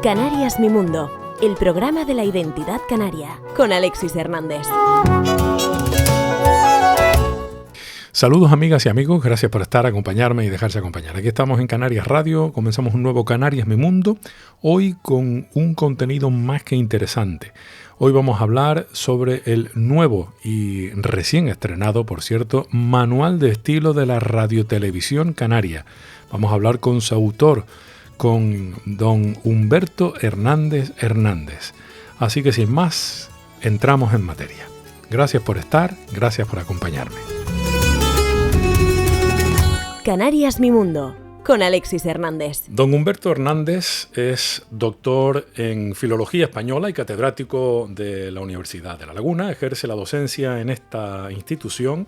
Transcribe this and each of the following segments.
Canarias Mi Mundo, el programa de la identidad canaria, con Alexis Hernández. Saludos amigas y amigos, gracias por acompañarme y dejarse acompañar. Aquí estamos en Canarias Radio, comenzamos un nuevo Canarias Mi Mundo, hoy con un contenido más que interesante. Hoy vamos a hablar sobre el nuevo y recién estrenado, por cierto, Manual de Estilo de la Radiotelevisión Canaria. Vamos a hablar con su autor, con don Humberto Hernández Hernández. Así que sin más, entramos en materia. Gracias por estar, gracias por acompañarme. Canarias Mi Mundo, con Alexis Hernández. Don Humberto Hernández es doctor en Filología Española y catedrático de la Universidad de La Laguna. Ejerce la docencia en esta institución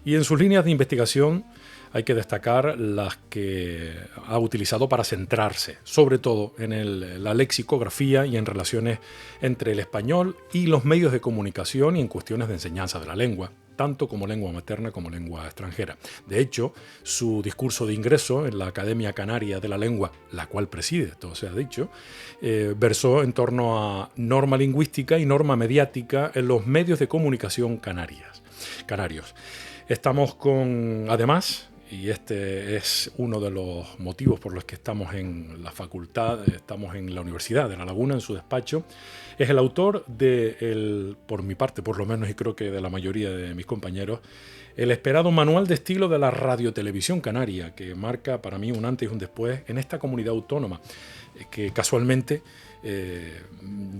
y en sus líneas de investigación hay que destacar las que ha utilizado para centrarse, sobre todo en la lexicografía y en relaciones entre el español y los medios de comunicación y en cuestiones de enseñanza de la lengua, tanto como lengua materna como lengua extranjera. De hecho, su discurso de ingreso en la Academia Canaria de la Lengua, la cual preside, todo se ha dicho, versó en torno a norma lingüística y norma mediática en los medios de comunicación canarios. Estamos además, y este es uno de los motivos por los que estamos en la facultad, estamos en la Universidad de La Laguna, en su despacho, es el autor por mi parte por lo menos, y creo que de la mayoría de mis compañeros, el esperado Manual de Estilo de la Radiotelevisión Canaria, que marca para mí un antes y un después en esta comunidad autónoma, que casualmente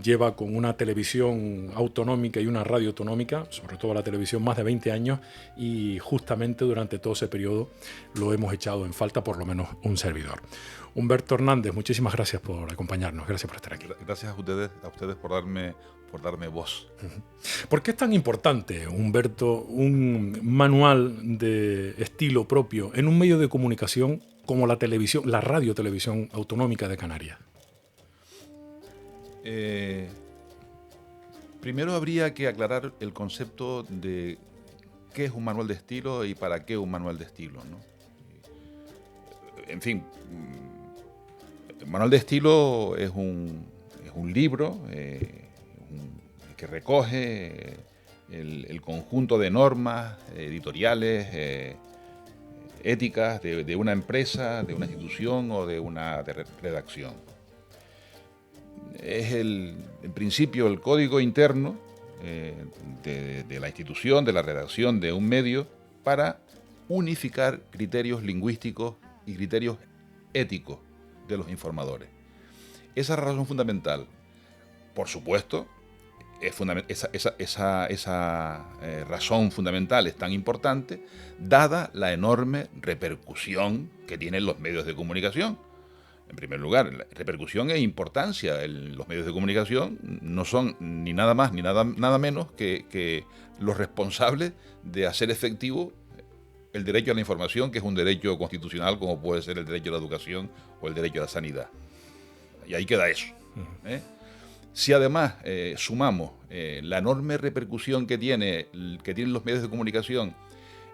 lleva con una televisión autonómica y una radio autonómica, sobre todo la televisión, más de 20 años, y justamente durante todo ese periodo lo hemos echado en falta, por lo menos un servidor. Humberto Hernández, muchísimas gracias por acompañarnos, gracias por estar aquí. Gracias a ustedes por darme voz. ¿Por qué es tan importante, Humberto, un manual de estilo propio en un medio de comunicación como la televisión, la radiotelevisión autonómica de Canarias? Primero habría que aclarar el concepto de qué es un manual de estilo y para qué un manual de estilo, ¿no? En fin, el manual de estilo es un libro que recoge el conjunto de normas editoriales, éticas de una empresa, de una institución o de una redacción. Es en principio el código interno de la institución, de la redacción de un medio, para unificar criterios lingüísticos y criterios éticos de los informadores. Esa razón fundamental, por supuesto, esa razón fundamental es tan importante dada la enorme repercusión que tienen los medios de comunicación. En primer lugar, la repercusión e importancia en los medios de comunicación no son ni nada más ni nada menos que los responsables de hacer efectivo el derecho a la información, que es un derecho constitucional como puede ser el derecho a la educación o el derecho a la sanidad. Y ahí queda eso. Si además sumamos la enorme repercusión que tienen los medios de comunicación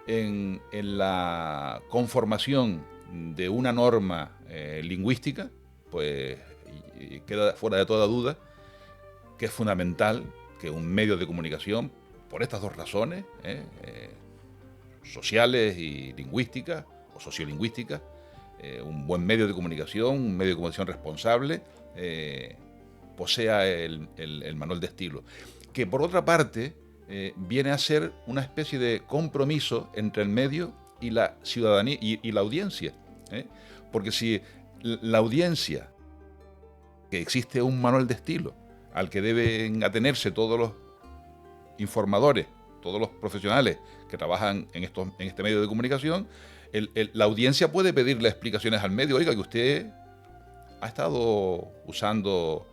en la conformación de una norma lingüística, pues queda fuera de toda duda que es fundamental que un medio de comunicación, por estas dos razones, sociales y lingüísticas o sociolingüísticas, un buen medio de comunicación, un medio de comunicación responsable, posea el manual de estilo, que por otra parte viene a ser una especie de compromiso entre el medio y la ciudadanía y la audiencia, porque si la audiencia, que existe un manual de estilo al que deben atenerse todos los informadores, todos los profesionales que trabajan en este medio de comunicación, la audiencia puede pedirle explicaciones al medio. Oiga, que usted ha estado usando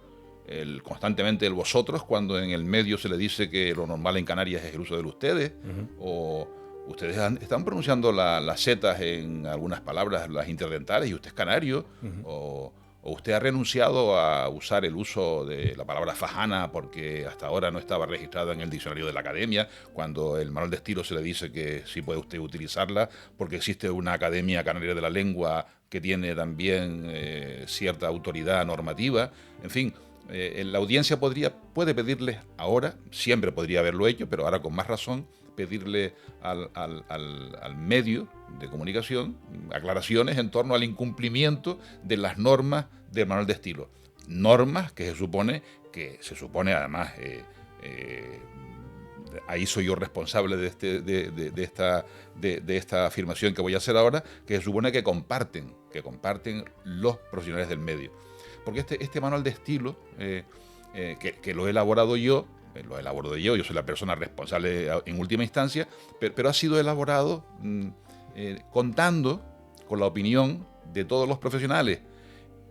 constantemente el vosotros cuando en el medio se le dice que lo normal en Canarias es el uso del ustedes, o ustedes están pronunciando las zetas en algunas palabras, las interdentales, y usted es canario, o o usted ha renunciado a usar el uso de la palabra fajana porque hasta ahora no estaba registrada en el diccionario de la academia, cuando el manual de estilo se le dice que sí puede usted utilizarla porque existe una Academia Canaria de la Lengua que tiene también cierta autoridad normativa. En fin, la audiencia puede pedirle ahora, siempre podría haberlo hecho, pero ahora con más razón, pedirle al medio de comunicación aclaraciones en torno al incumplimiento de las normas del manual de estilo. Normas que se supone además, ahí soy yo responsable de esta afirmación que voy a hacer ahora, que se supone que comparten los profesionales del medio. Porque este manual de estilo, que lo he elaborado yo, yo soy la persona responsable en última instancia, pero ha sido elaborado contando con la opinión de todos los profesionales,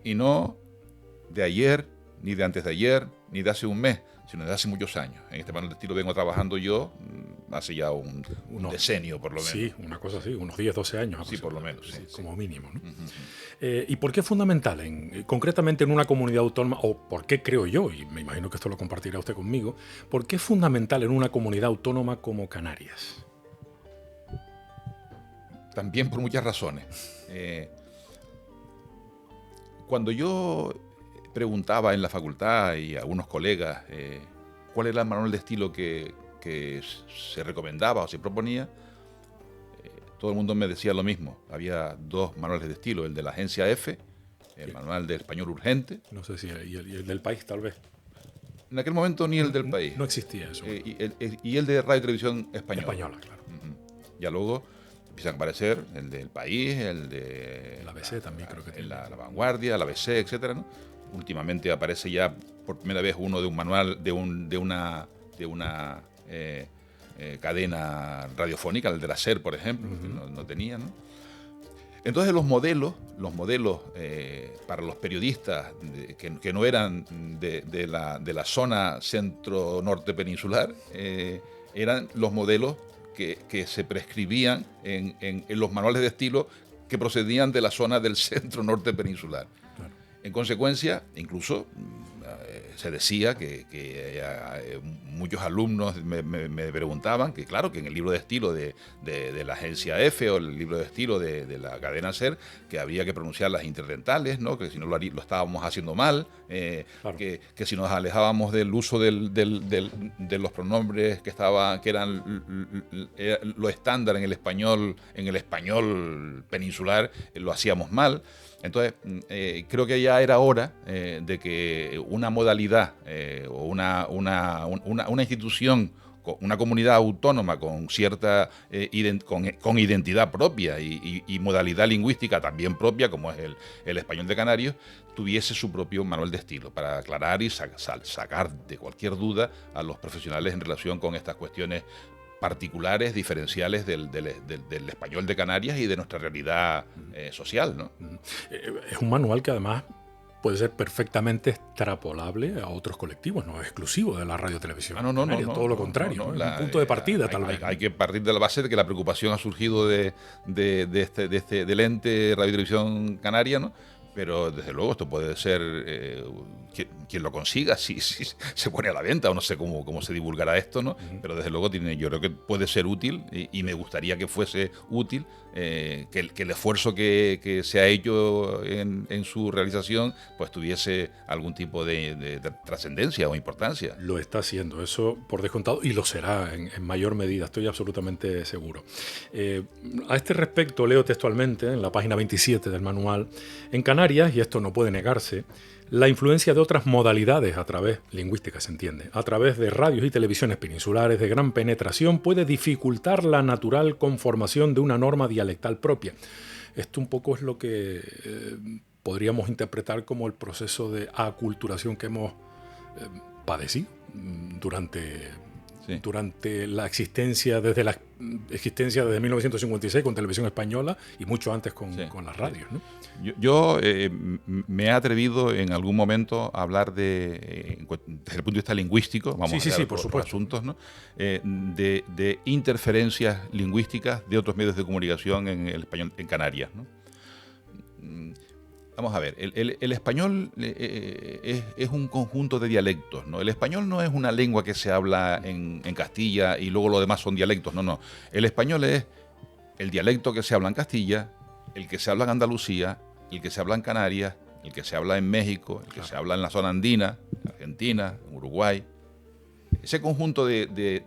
y no de ayer, ni de antes de ayer, ni de hace un mes, sino de hace muchos años. En este manual de estilo vengo trabajando yo hace ya un decenio, por lo menos. Sí, una cosa así, unos 10, 12 años. Sí, por lo menos. Sí, como mínimo, ¿no? Uh-huh. ¿Y por qué es fundamental, concretamente en una comunidad autónoma, o por qué creo yo, y me imagino que esto lo compartirá usted conmigo, por qué es fundamental en una comunidad autónoma como Canarias? También por muchas razones. Cuando yo preguntaba en la facultad y a algunos colegas cuál era el manual de estilo que se recomendaba o se proponía, todo el mundo me decía lo mismo. Había dos manuales de estilo, el de la agencia F, el manual de español urgente. No sé si y el del país, tal vez. En aquel momento ni el del país. No existía eso. Y el de radio y televisión española. Española, claro. Ya luego empiezan a aparecer el del país, el de... El ABC también creo que tiene. La Vanguardia, la ABC, etcétera, ¿no? Últimamente aparece ya por primera vez uno de un manual de una cadena radiofónica, el de la SER, por ejemplo, uh-huh, que no tenía, ¿no? Entonces los modelos para los periodistas que no eran de la zona centro-norte peninsular, eran los modelos que se prescribían en los manuales de estilo que procedían de la zona del centro-norte peninsular. Claro. En consecuencia, incluso se decía que muchos alumnos me preguntaban que, claro, que en el libro de estilo de la agencia F o el libro de estilo de la cadena SER, que había que pronunciar las interdentales, ¿no? Que si no lo estábamos haciendo mal, claro, que si nos alejábamos del uso de los pronombres que eran lo estándar en el español peninsular, lo hacíamos mal. Entonces, creo que ya era hora de que una modalidad o una institución, una comunidad autónoma con cierta con identidad propia y modalidad lingüística también propia, como es el español de Canarios, tuviese su propio manual de estilo para aclarar y sacar de cualquier duda a los profesionales en relación con estas cuestiones particulares, diferenciales del español de Canarias y de nuestra realidad social, ¿no? Es un manual que además puede ser perfectamente extrapolable a otros colectivos, no es exclusivo de la radio-televisión. No, todo lo contrario. Es un punto de partida, tal vez. Hay que partir de la base de que la preocupación ha surgido del ente Radio-Televisión Canaria, ¿no? Pero desde luego esto puede ser quien lo consiga, si se pone a la venta, o no sé cómo se divulgará esto, ¿no? Uh-huh. Pero desde luego yo creo que puede ser útil y me gustaría que fuese útil, que el esfuerzo que se ha hecho en su realización pues tuviese algún tipo de trascendencia o importancia. Lo está haciendo, eso por descontado, y lo será en mayor medida, estoy absolutamente seguro. A este respecto leo textualmente en la página 27 del manual: en Canarias, y esto no puede negarse, la influencia de otras modalidades lingüísticas se entiende, a través de radios y televisiones peninsulares de gran penetración puede dificultar la natural conformación de una norma dialectal propia. Esto un poco es lo que podríamos interpretar como el proceso de aculturación que hemos padecido durante la existencia, desde 1956 con Televisión Española y mucho antes con las radios, ¿no? Yo me he atrevido en algún momento a hablar desde el punto de vista lingüístico, vamos a ver por asuntos, ¿no? De interferencias lingüísticas de otros medios de comunicación en el español en Canarias, ¿no? Vamos a ver, el español es un conjunto de dialectos, ¿no? El español no es una lengua que se habla en Castilla y luego lo demás son dialectos, no. El español es el dialecto que se habla en Castilla, el que se habla en Andalucía, el que se habla en Canarias, el que se habla en México, el que se habla en la zona andina, Argentina, Uruguay. Ese conjunto de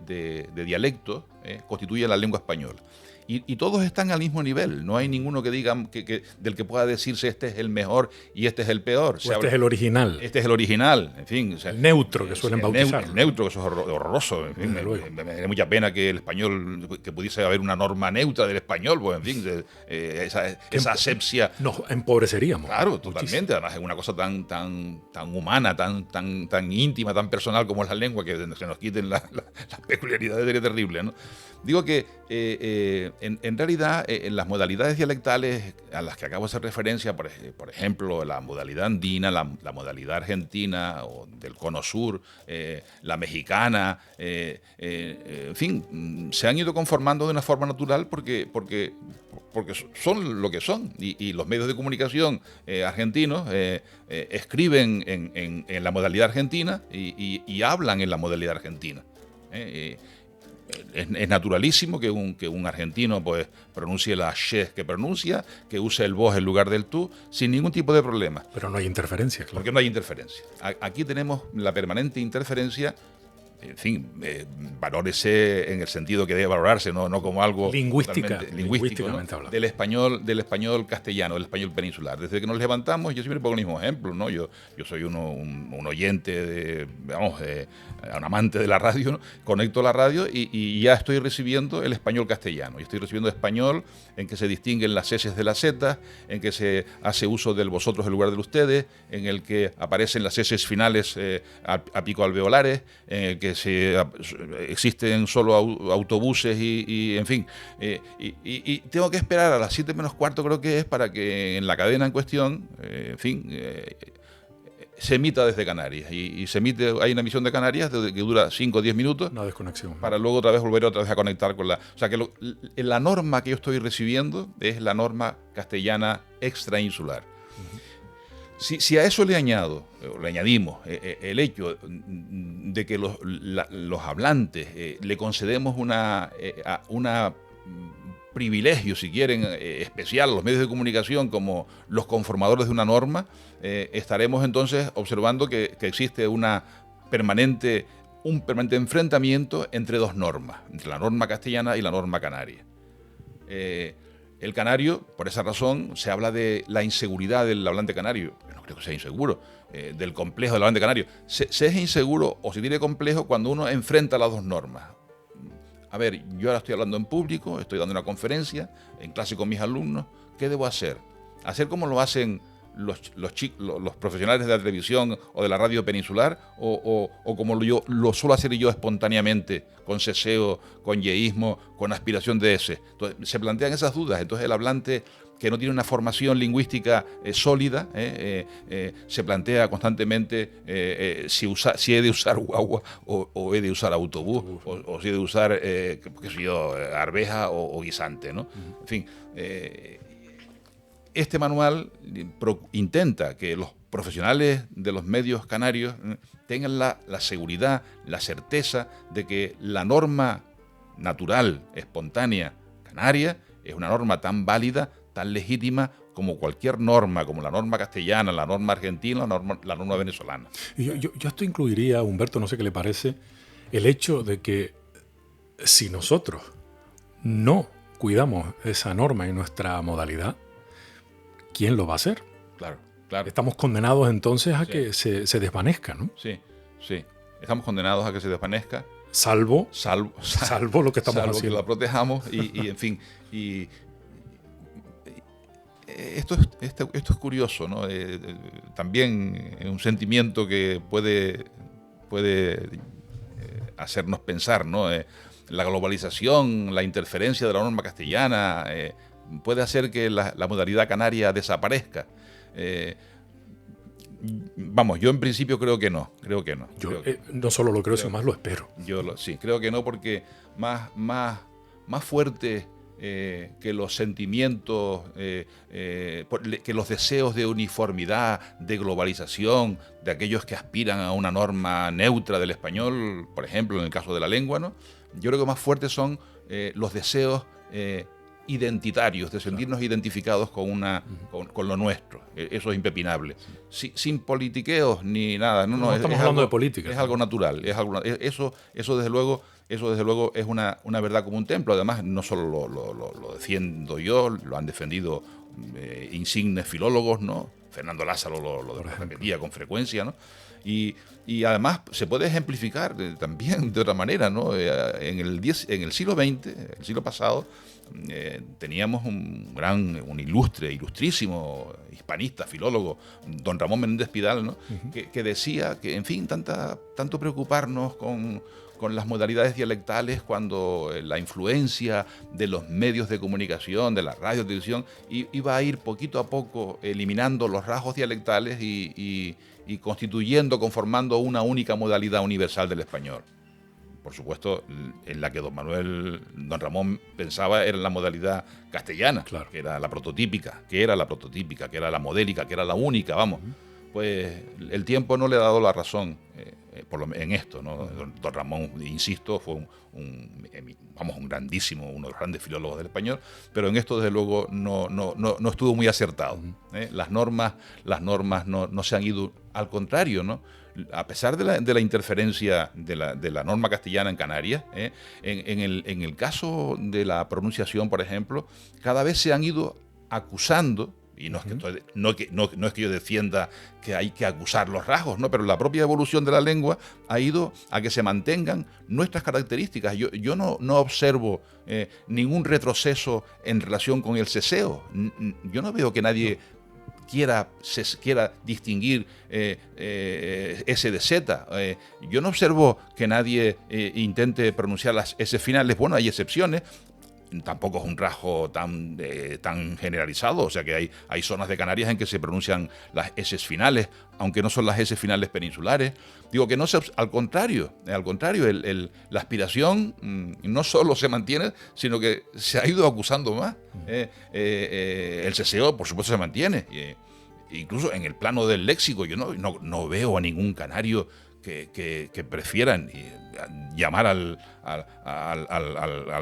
dialectos constituye la lengua española. Y todos están al mismo nivel. No hay ninguno que diga del que pueda decirse este es el mejor y este es el peor. Este es el original. Este es el original. En fin, o sea, el neutro que suelen bautizar. El neutro, que eso es horroroso. En fin, me da mucha pena que el español, que pudiese haber una norma neutra del español, pues en fin, esa asepsia. Nos empobreceríamos. Claro, muchísimo. Totalmente. Además es una cosa tan humana, tan íntima, tan personal como es la lengua, que se nos quiten las peculiaridades sería terrible, ¿no? Digo que en realidad en las modalidades dialectales a las que acabo de hacer referencia, por ejemplo, la modalidad andina, la modalidad argentina o del cono sur, la mexicana, en fin, se han ido conformando de una forma natural porque son lo que son. Y los medios de comunicación argentinos escriben en la modalidad argentina y hablan en la modalidad argentina. Es naturalísimo que un argentino pues pronuncie la sh que pronuncia, que use el vos en lugar del tú, sin ningún tipo de problema. Pero no hay interferencia, claro. Porque no hay interferencia. Aquí tenemos la permanente interferencia, en fin, valórese en el sentido que debe valorarse, no como algo lingüístico, ¿no? del español castellano, del español peninsular. Desde que nos levantamos, yo siempre pongo el mismo ejemplo, ¿no? Yo soy un oyente, un amante de la radio, ¿no? Conecto la radio y ya estoy recibiendo el español castellano. Yo estoy recibiendo español en que se distinguen las S de las Z, en que se hace uso del vosotros en lugar del ustedes, en el que aparecen las S finales a pico alveolares, en el que existen solo autobuses y en fin. Y tengo que esperar a las 7 menos cuarto, creo que es, para que en la cadena en cuestión, en fin, se emita desde Canarias. Y se emite, hay una emisión de Canarias que dura 5 o 10 minutos. Una desconexión. Para luego volver otra vez a conectar con la... O sea, que la norma que yo estoy recibiendo es la norma castellana extrainsular. Uh-huh. Si a eso le añadimos el hecho de que los hablantes le concedemos una privilegio, si quieren, especial a los medios de comunicación como los conformadores de una norma, estaremos entonces observando que existe un permanente enfrentamiento entre dos normas, entre la norma castellana y la norma canaria. El canario, por esa razón, se habla de la inseguridad del hablante canario. Yo no creo que sea inseguro, del complejo del hablante canario. Se es inseguro o se tiene complejo cuando uno enfrenta las dos normas. A ver, yo ahora estoy hablando en público, estoy dando una conferencia, en clase con mis alumnos. ¿Qué debo hacer? ¿Hacer como lo hacen los profesionales de la televisión o de la radio peninsular, o como lo suelo hacer yo espontáneamente, con ceseo, con yeísmo, con aspiración de ese? Entonces, se plantean esas dudas. Entonces el hablante que no tiene una formación lingüística sólida, se plantea constantemente si he de usar guagua o he de usar autobús, o si he de usar arveja o guisante, ¿no? En fin, este manual intenta que los profesionales de los medios canarios tengan la seguridad, la certeza de que la norma natural, espontánea, canaria, es una norma tan válida, tan legítima como cualquier norma, como la norma castellana, la norma argentina, la norma venezolana. Yo esto incluiría, Humberto, no sé qué le parece, el hecho de que si nosotros no cuidamos esa norma y nuestra modalidad, ¿quién lo va a hacer? Claro. Estamos condenados entonces a que se desvanezca, ¿no? Sí. Estamos condenados a que se desvanezca. Salvo lo que estamos haciendo. Que la protejamos y en fin. Y esto es curioso, ¿no? También es un sentimiento que puede hacernos pensar, ¿no? La globalización, la interferencia de la norma castellana puede hacer que la modalidad canaria desaparezca. Yo en principio creo que no. Yo no solo lo creo, sino más lo espero. Sí, creo que no, porque más fuerte que los sentimientos, que los deseos de uniformidad, de globalización, de aquellos que aspiran a una norma neutra del español, por ejemplo, en el caso de la lengua, ¿no? Yo creo que más fuertes son los deseos identitarios, de sentirnos identificados con lo nuestro. Eso es impepinable. Sin politiqueos ni nada. No estamos hablando de política. Es algo natural. Eso desde luego es una verdad como un templo. Además, no solo lo defiendo yo, lo han defendido insignes filólogos, ¿no? Fernando Lázaro lo repetía con frecuencia, ¿no? Y además se puede ejemplificar también de otra manera, ¿no? En el siglo XX, el siglo pasado, teníamos un ilustrísimo hispanista, filólogo, don Ramón Menéndez Pidal, ¿no? Que decía que, en fin, tanto preocuparnos con las modalidades dialectales cuando la influencia de los medios de comunicación, de la radio, televisión, iba a ir poquito a poco eliminando los rasgos dialectales y conformando una única modalidad universal del español. Por supuesto, en la que don Ramón pensaba era en la modalidad castellana, claro, que era la prototípica, que era la modélica, que era la única, vamos. Pues el tiempo no le ha dado la razón en esto, ¿no? Don Ramón, insisto, fue un grandísimo, uno de los grandes filólogos del español, pero en esto desde luego no estuvo muy acertado. Las normas no se han ido, al contrario, ¿no? A pesar de la interferencia de la norma castellana en Canarias, en el caso de la pronunciación, por ejemplo, cada vez se han ido acusando. Y no es que yo defienda que hay que acusar los rasgos, ¿no? Pero la propia evolución de la lengua ha ido a que se mantengan nuestras características. Yo no observo ningún retroceso en relación con el ceseo. Yo no veo que nadie quiera distinguir S de Z. Yo no observo que nadie intente pronunciar las S finales. Bueno, hay excepciones. Tampoco es un rasgo tan generalizado, o sea que hay zonas de Canarias en que se pronuncian las S finales, aunque no son las S finales peninsulares. Digo que no se, al contrario, la aspiración no solo se mantiene, sino que se ha ido acusando más. El ceseo, por supuesto, se mantiene. Incluso en el plano del léxico, yo no veo a ningún canario que prefieran llamar al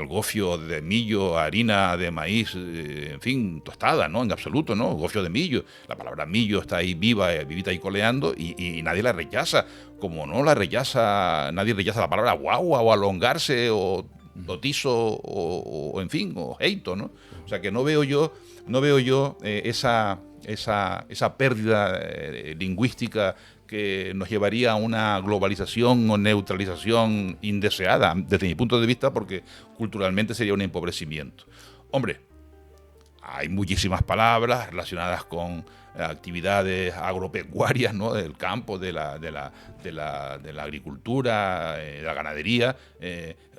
gofio de millo, harina de maíz, en fin, tostada, ¿no? En absoluto, ¿no? Gofio de millo. La palabra millo está ahí vivita y coleando y nadie la rechaza. Como no la rechaza, nadie rechaza la palabra guagua o alongarse o tizo o en fin, o heito, ¿no? O sea que no veo yo esa pérdida lingüística que nos llevaría a una globalización o neutralización indeseada, desde mi punto de vista, porque culturalmente sería un empobrecimiento. Hombre, hay muchísimas palabras relacionadas con actividades agropecuarias, ¿no? Del campo, de la agricultura, de la ganadería.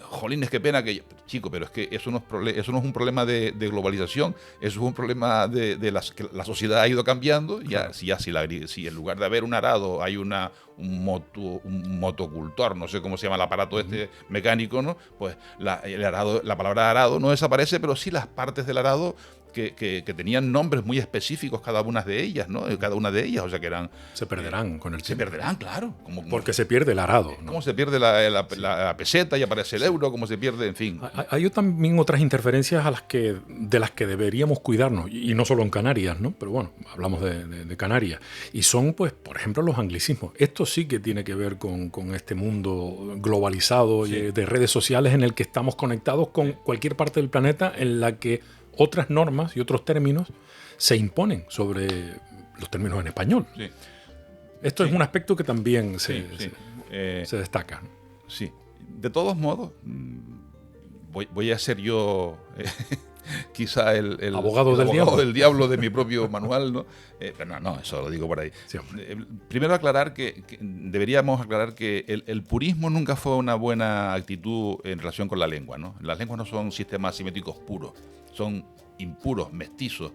Jolines, qué pena que... Chico, pero es que eso no es un problema de globalización, eso es un problema de que la sociedad ha ido cambiando. Claro. Si en lugar de haber un arado hay un motocultor, no sé cómo se llama el aparato mecánico, ¿no? Pues la palabra arado no desaparece, pero sí las partes del arado que tenían nombres muy específicos cada una de ellas, ¿no? O sea que eran... Se perderán con el tiempo. Se perderán, claro. Porque se pierde el arado, ¿no? Como se pierde la peseta y aparece el euro, como se pierde, en fin. Hay también otras interferencias de las que deberíamos cuidarnos, y no solo en Canarias, ¿no? Pero bueno, hablamos de Canarias. Y son, pues, por ejemplo, los anglicismos. Esto sí que tiene que ver con este mundo globalizado, sí, de redes sociales en el que estamos conectados con cualquier parte del planeta, en la que otras normas y otros términos se imponen sobre los términos en español. Sí. Esto es un aspecto que también se destaca. Sí. De todos modos, voy a ser yo quizá el abogado del diablo de mi propio manual, ¿no? Pero no, eso lo digo por ahí. Sí, primero deberíamos aclarar que el purismo nunca fue una buena actitud en relación con la lengua, ¿no? Las lenguas no son sistemas simétricos puros, son impuros, mestizos.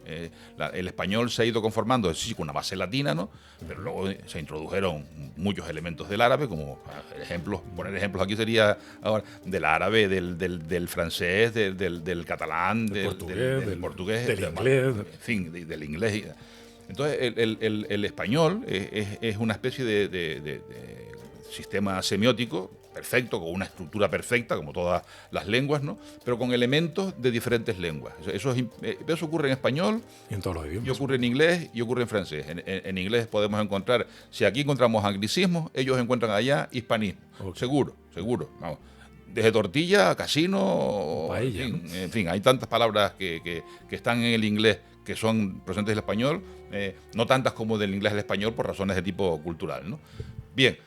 El español se ha ido conformando, sí, con una base latina, ¿no? Pero luego se introdujeron muchos elementos del árabe, como poner ejemplos aquí sería ahora del árabe, del francés, del catalán, del portugués, del inglés. En fin, del inglés. Entonces, el español es una especie de sistema semiótico perfecto, con una estructura perfecta, como todas las lenguas, ¿no? Pero con elementos de diferentes lenguas. Eso ocurre en español, y en todos los idiomas. Y ocurre en inglés y ocurre en francés. En inglés podemos encontrar, si aquí encontramos anglicismos, ellos encuentran allá hispanismo. Okay. Seguro. Vamos. Desde tortilla a casino, paella, en fin, hay tantas palabras que están en el inglés que son presentes del español, no tantas como del inglés al español por razones de tipo cultural, ¿no? Bien,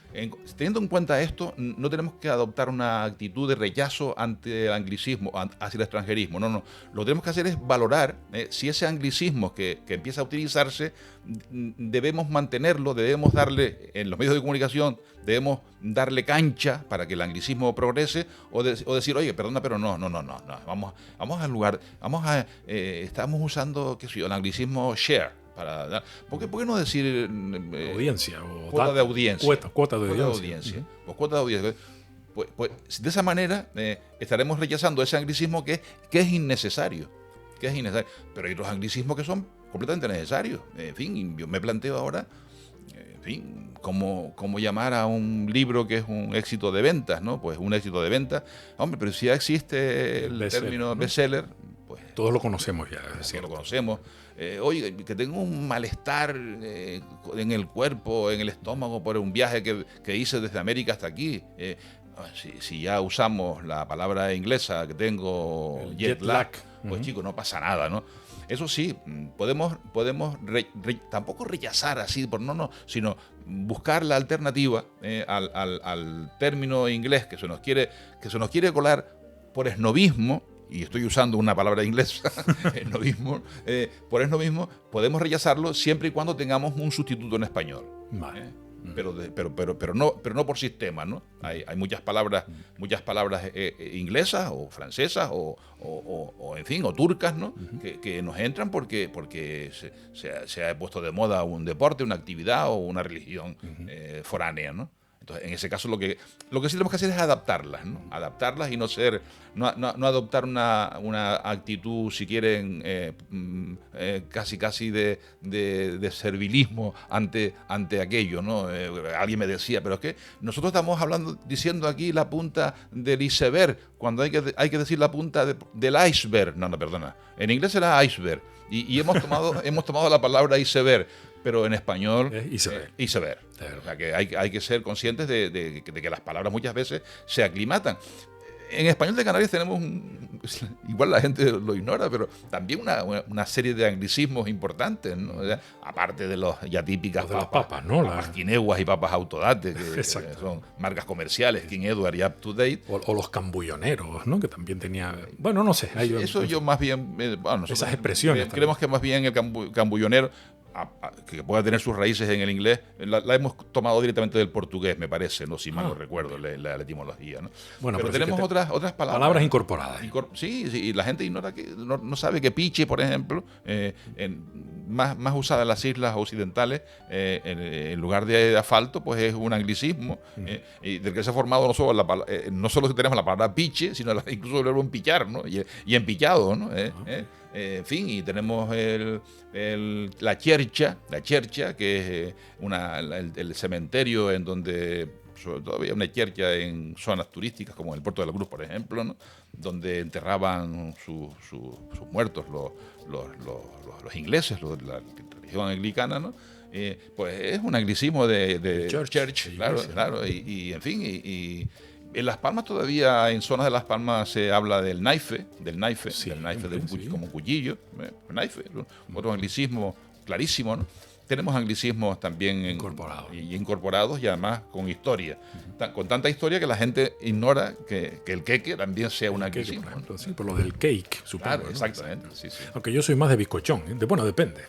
teniendo en cuenta esto, no tenemos que adoptar una actitud de rechazo ante el anglicismo, hacia el extranjerismo. No. Lo que tenemos que hacer es valorar si ese anglicismo que empieza a utilizarse, debemos mantenerlo, debemos darle, en los medios de comunicación, debemos darle cancha para que el anglicismo progrese, o decir, oye, perdona, pero no. Vamos al lugar, estamos usando, qué sé yo, el anglicismo share. ¿Por qué no decir audiencia o cuota de audiencia? Cuota de audiencia. Pues cuota de audiencia. Pues de esa manera estaremos rechazando ese anglicismo que es innecesario. Pero hay otros anglicismos que son completamente necesarios. En fin, yo me planteo ahora, cómo llamar a un libro que es un éxito de ventas, ¿no? Pues un éxito de ventas. Hombre, pero si ya existe el término bestseller, pues todos lo conocemos ya. Todos lo conocemos. Oye, que tengo un malestar en el cuerpo, en el estómago, por un viaje que hice desde América hasta aquí. Si ya usamos la palabra inglesa que tengo, el jet lag, pues chicos, no pasa nada, ¿no? Eso sí, podemos tampoco rechazar así, sino buscar la alternativa al término inglés que se nos quiere colar por esnobismo. Y estoy usando una palabra inglesa, esnobismo, por esnobismo, podemos rechazarlo siempre y cuando tengamos un sustituto en español. Vale. Pero no por sistema, ¿no? Hay muchas palabras inglesas o francesas o en fin, o turcas, ¿no? Que nos entran porque se ha puesto de moda un deporte, una actividad o una religión foránea, ¿no? Entonces, en ese caso lo que sí tenemos que hacer es adaptarlas, ¿no? Adaptarlas y no adoptar una actitud, si quieren, casi de servilismo ante aquello, ¿no? Alguien me decía, pero es que nosotros estamos diciendo aquí la punta del iceberg, cuando hay que decir la punta del iceberg. No, perdona. En inglés era iceberg y hemos tomado la palabra iceberg. Pero en español, iceberg. O sea, que hay que ser conscientes de que las palabras muchas veces se aclimatan. En español de Canarias tenemos, igual la gente lo ignora, pero también una serie de anglicismos importantes, ¿no? O sea, aparte de los ya típicas papas, ¿no? Papas quineguas y papas autodate, que son marcas comerciales, King Edward y Up to Date. O los cambulloneros, ¿no? Que también tenía... Bueno, no sé. Yo más bien... esas expresiones. Creemos que más bien el cambullonero, que pueda tener sus raíces en el inglés, la hemos tomado directamente del portugués, me parece, ¿no? Si mal no recuerdo la etimología, ¿no? Bueno, pero tenemos otras palabras. Palabras incorporadas. Sí, y la gente ignora que no sabe que piche, por ejemplo, más usada en las islas occidentales, en lugar de asfalto, pues es un anglicismo, y del que se ha formado no solo tenemos la palabra piche, sino incluso el verbo empillar, ¿no? Y empillado, ¿no? En fin, y tenemos la chercha, que es el cementerio en donde todavía una chercha en zonas turísticas como el Puerto de la Cruz, por ejemplo, ¿no? Donde enterraban sus muertos los ingleses, la religión anglicana, ¿no? Pues es un anglicismo de church, claro, y en fin, y en Las Palmas todavía, en zonas de Las Palmas se habla del naife, como cuchillo, naife, otro anglicismo clarísimo, ¿no? Tenemos anglicismos también incorporados y además con historia. Con tanta historia que la gente ignora que el queque también sea un anglicismo. Por ejemplo, sí, por lo del cake, supongo. Claro, exactamente. ¿No? Sí. Aunque yo soy más de bizcochón, depende.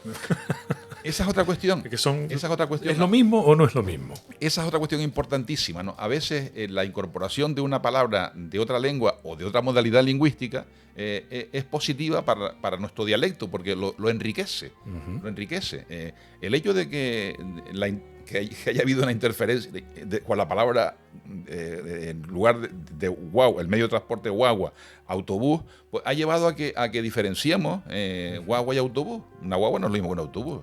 Esa es otra cuestión. Esa es otra cuestión. ¿Es lo mismo o no es lo mismo? Esa es otra cuestión importantísima, ¿no? A veces la incorporación de una palabra de otra lengua o de otra modalidad lingüística es positiva para nuestro dialecto porque lo enriquece. Lo enriquece. El hecho de que haya habido una interferencia con la palabra en lugar de guagua, el medio de transporte guagua, autobús, pues ha llevado a que diferenciemos guagua y autobús. Una guagua no es lo mismo que un autobús.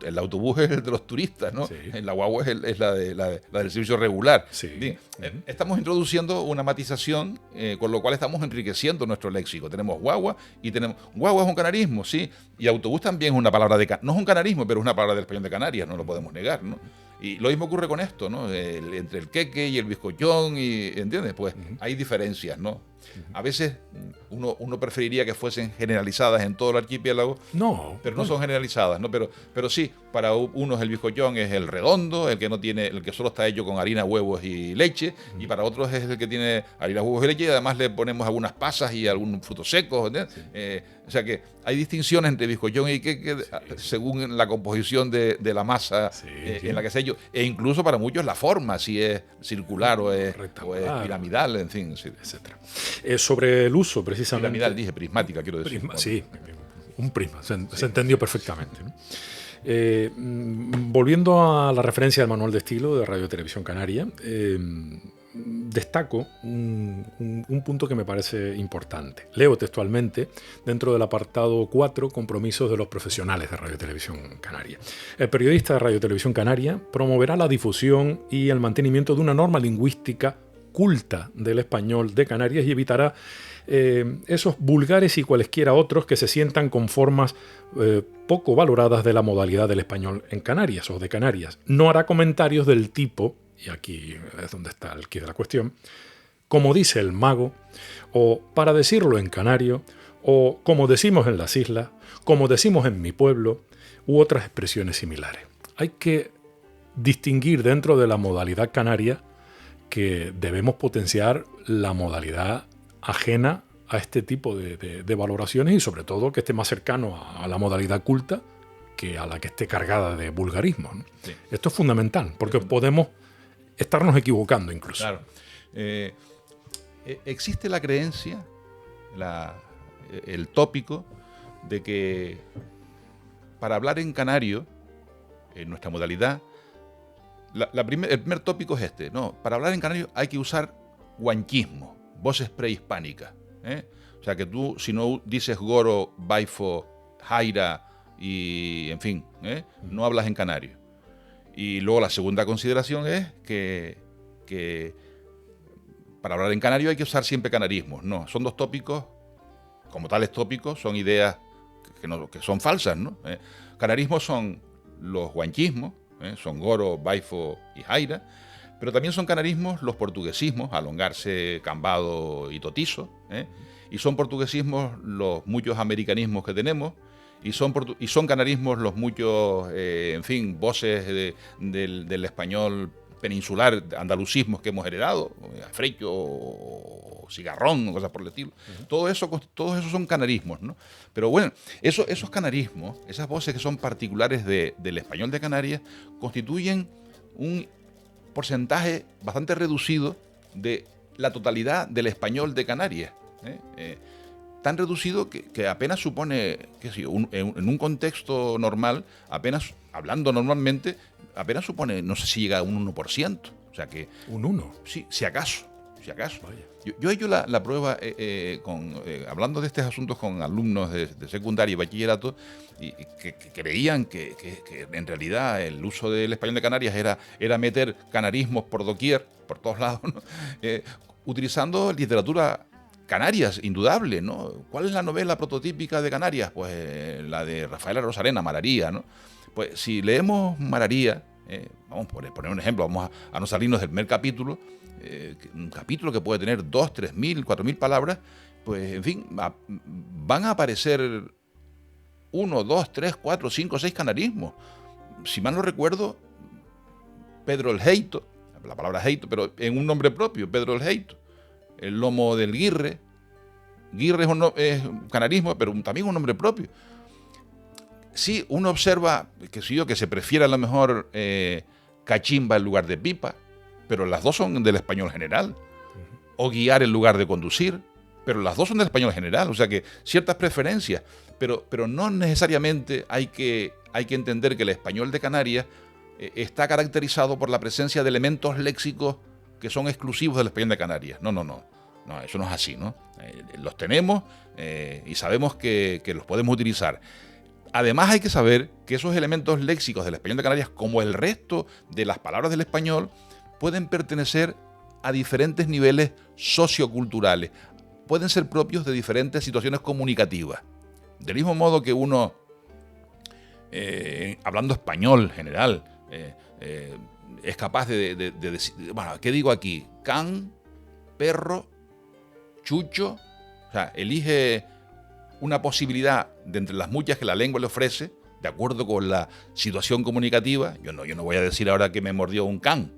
El autobús es el de los turistas, ¿no? Sí. La guagua es la del servicio regular. Sí. Bien, estamos introduciendo una matización, con lo cual estamos enriqueciendo nuestro léxico. Tenemos guagua y tenemos... Guagua es un canarismo, sí, y autobús también es una palabra no es un canarismo, pero es una palabra del español de Canarias, no lo podemos negar, ¿no? Y lo mismo ocurre con esto, ¿no? Entre el queque y el bizcochón, ¿entiendes? Pues hay diferencias, ¿no? A veces uno preferiría que fuesen generalizadas en todo el archipiélago, pero no son generalizadas, ¿no? Pero sí, para unos el bizcochón es el redondo, el que solo está hecho con harina, huevos y leche, y para otros es el que tiene harina, huevos y leche, y además le ponemos algunas pasas y algún fruto seco, ¿entiendes? O sea que hay distinciones entre bizcochón y queque según la composición de la masa en la que se ha hecho, e incluso para muchos la forma, si es circular o es piramidal, en fin, sí, etcétera. Sobre el uso, precisamente... Piramidal, dije, prismática, quiero decir. Sí, un prisma, se entendió perfectamente, ¿no? Volviendo a la referencia del manual de estilo de Radio Televisión Canaria, destaco un punto que me parece importante. Leo textualmente dentro del apartado 4, compromisos de los profesionales de Radio Televisión Canaria. El periodista de Radio Televisión Canaria promoverá la difusión y el mantenimiento de una norma lingüística culta del español de Canarias y evitará esos vulgares y cualesquiera otros que se sientan con formas poco valoradas de la modalidad del español en Canarias o de Canarias. No hará comentarios del tipo, y aquí es donde está el quid de la cuestión, como dice el mago, o para decirlo en canario, o como decimos en las islas, como decimos en mi pueblo, u otras expresiones similares. Hay que distinguir dentro de la modalidad canaria que debemos potenciar la modalidad ajena a este tipo de valoraciones y sobre todo que esté más cercano a la modalidad culta que a la que esté cargada de vulgarismo, ¿no? Sí. Esto es fundamental porque podemos estarnos equivocando incluso. Claro. Existe la creencia, el tópico de que para hablar en canario, en nuestra modalidad, el primer tópico es este, ¿no? Para hablar en canario hay que usar guanchismo, voces prehispánicas, O sea que tú, si no dices goro, baifo, jaira y, en fin, no hablas en canario. Y luego la segunda consideración es que para hablar en canario hay que usar siempre canarismos. No, son dos tópicos, como tales tópicos, son ideas que son falsas, ¿no? Canarismos son los guanchismos, son goro, baifo y jaira, pero también son canarismos los portuguesismos, alongarse, cambado y totizo, y son portuguesismos los muchos americanismos que tenemos, y son canarismos los muchos, en fin, voces del español peninsular, andalucismos que hemos heredado, afrecho o cigarrón, o cosas por el estilo. Todos esos son canarismos, ¿no? Pero bueno, esos canarismos, esas voces que son particulares del español de Canarias, constituyen un porcentaje bastante reducido de la totalidad del español de Canarias. Tan reducido que apenas supone, en un contexto normal, apenas, hablando normalmente, apenas supone, no sé si llega a un 1%. O sea que... ¿Un 1? Sí, si acaso. Vaya. Yo he hecho la prueba hablando de estos asuntos con alumnos de secundaria y bachillerato y que creían que en realidad el uso del español de Canarias era meter canarismos por doquier, por todos lados, ¿no? Utilizando literatura Canarias, indudable, ¿no? ¿Cuál es la novela prototípica de Canarias? Pues la de Rafaela Rosarena, Mararía, ¿no? Pues si leemos Mararía, vamos a poner un ejemplo, vamos a no salirnos del primer capítulo, un capítulo que puede tener 2, 3.000, 4.000 palabras, pues en fin, van a aparecer 1, 2, 3, 4, 5, 6 canarismos. Si mal no recuerdo, Pedro el Heito, la palabra Heito, pero en un nombre propio, Pedro el Heito, el lomo del Guirre es un canarismo, pero también un nombre propio. Sí, uno observa que se prefiere a lo mejor cachimba en lugar de pipa, pero las dos son del español general. O guiar en lugar de conducir, pero las dos son del español general. O sea que ciertas preferencias, pero no necesariamente hay que entender que el español de Canarias está caracterizado por la presencia de elementos léxicos que son exclusivos del español de Canarias. No, eso no es así, ¿no? Los tenemos y sabemos que los podemos utilizar. Además hay que saber que esos elementos léxicos del español de Canarias, como el resto de las palabras del español, pueden pertenecer a diferentes niveles socioculturales, pueden ser propios de diferentes situaciones comunicativas. Del mismo modo que uno, hablando español general, es capaz de decir, bueno, ¿qué digo aquí? Can, perro, chucho, o sea, elige una posibilidad de entre las muchas que la lengua le ofrece, de acuerdo con la situación comunicativa. Yo no voy a decir ahora que me mordió un can,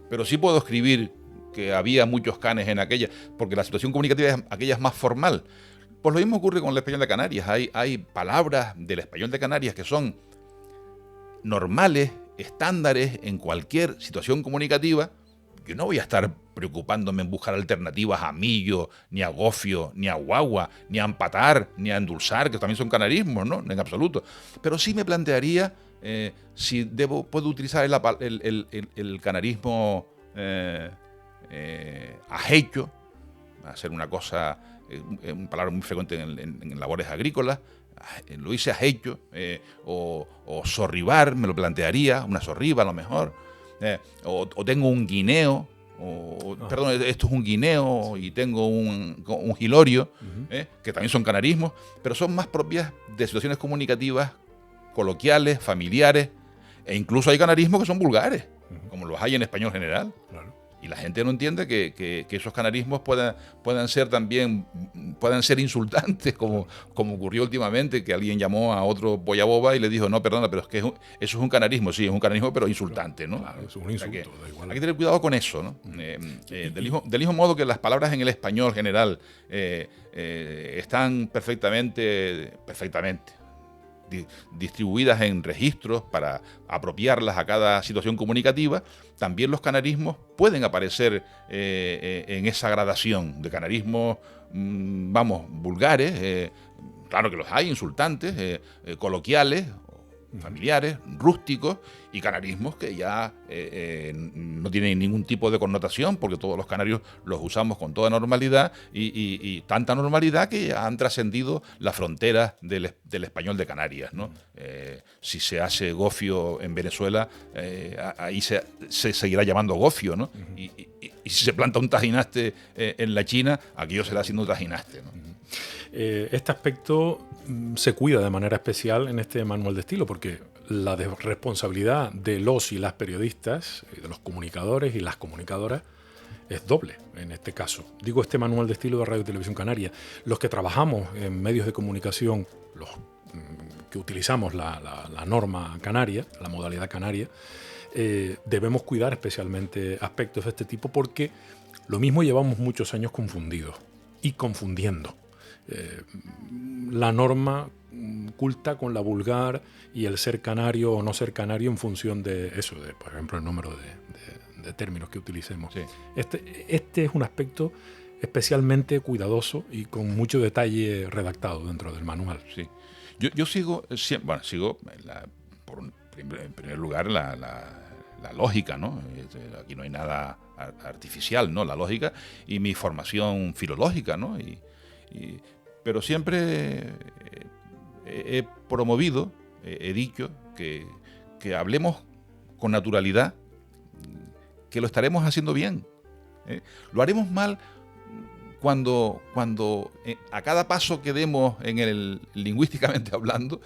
pero sí puedo escribir que había muchos canes en aquella, porque la situación comunicativa aquella es más formal. Pues lo mismo ocurre con el español de Canarias. Hay palabras del español de Canarias que son normales, estándares en cualquier situación comunicativa. Yo no voy a estar preocupándome en buscar alternativas a millo, ni a gofio, ni a guagua, ni a empatar, ni a endulzar, que también son canarismos, ¿no? En absoluto. Pero sí me plantearía si puedo utilizar el canarismo ajecho, hacer una cosa, una palabra muy frecuente en labores agrícolas, lo hice ajecho, o sorribar, me lo plantearía, una sorriba a lo mejor, o tengo un guineo, perdón, esto es un guineo y tengo un gilorio, que también son canarismos, pero son más propias de situaciones comunicativas, coloquiales, familiares, e incluso hay canarismos que son vulgares, como los hay en español general. Claro. Y la gente no entiende que esos canarismos puedan ser insultantes, como ocurrió últimamente, que alguien llamó a otro boyaboba y le dijo, no, perdona, pero es que eso es un canarismo, sí, es un canarismo, pero insultante, ¿no? Claro, es un insulto. O sea hay que tener cuidado con eso, ¿no? Del mismo modo que las palabras en el español general están perfectamente distribuidas en registros para apropiarlas a cada situación comunicativa, también los canarismos pueden aparecer en esa gradación de canarismos, vulgares, claro que los hay, insultantes, coloquiales, familiares, rústicos, y canarismos que ya no tienen ningún tipo de connotación, porque todos los canarios los usamos con toda normalidad y tanta normalidad que ya han trascendido las fronteras del español de Canarias, ¿no? Si se hace gofio en Venezuela, ahí se seguirá llamando gofio, ¿no? Y si se planta un tajinaste en la China, aquello será siendo tajinaste, ¿no? Este aspecto se cuida de manera especial en este manual de estilo, porque la responsabilidad de los y las periodistas, de los comunicadores y las comunicadoras, es doble en este caso. Digo, este manual de estilo de Radio y Televisión Canaria. Los que trabajamos en medios de comunicación, los que utilizamos la norma canaria, la modalidad canaria, debemos cuidar especialmente aspectos de este tipo, porque lo mismo llevamos muchos años confundidos y confundiendo la norma culta con la vulgar y el ser canario o no ser canario en función de eso, de, por ejemplo, el número de términos que utilicemos. Sí. Este es un aspecto especialmente cuidadoso y con mucho detalle redactado dentro del manual. Sí. Yo sigo en primer lugar la lógica, ¿no? Aquí no hay nada artificial, ¿no? La lógica y mi formación filológica, ¿no? Pero siempre he promovido, he dicho que hablemos con naturalidad, que lo estaremos haciendo bien. Lo haremos mal cuando a cada paso que demos lingüísticamente hablando,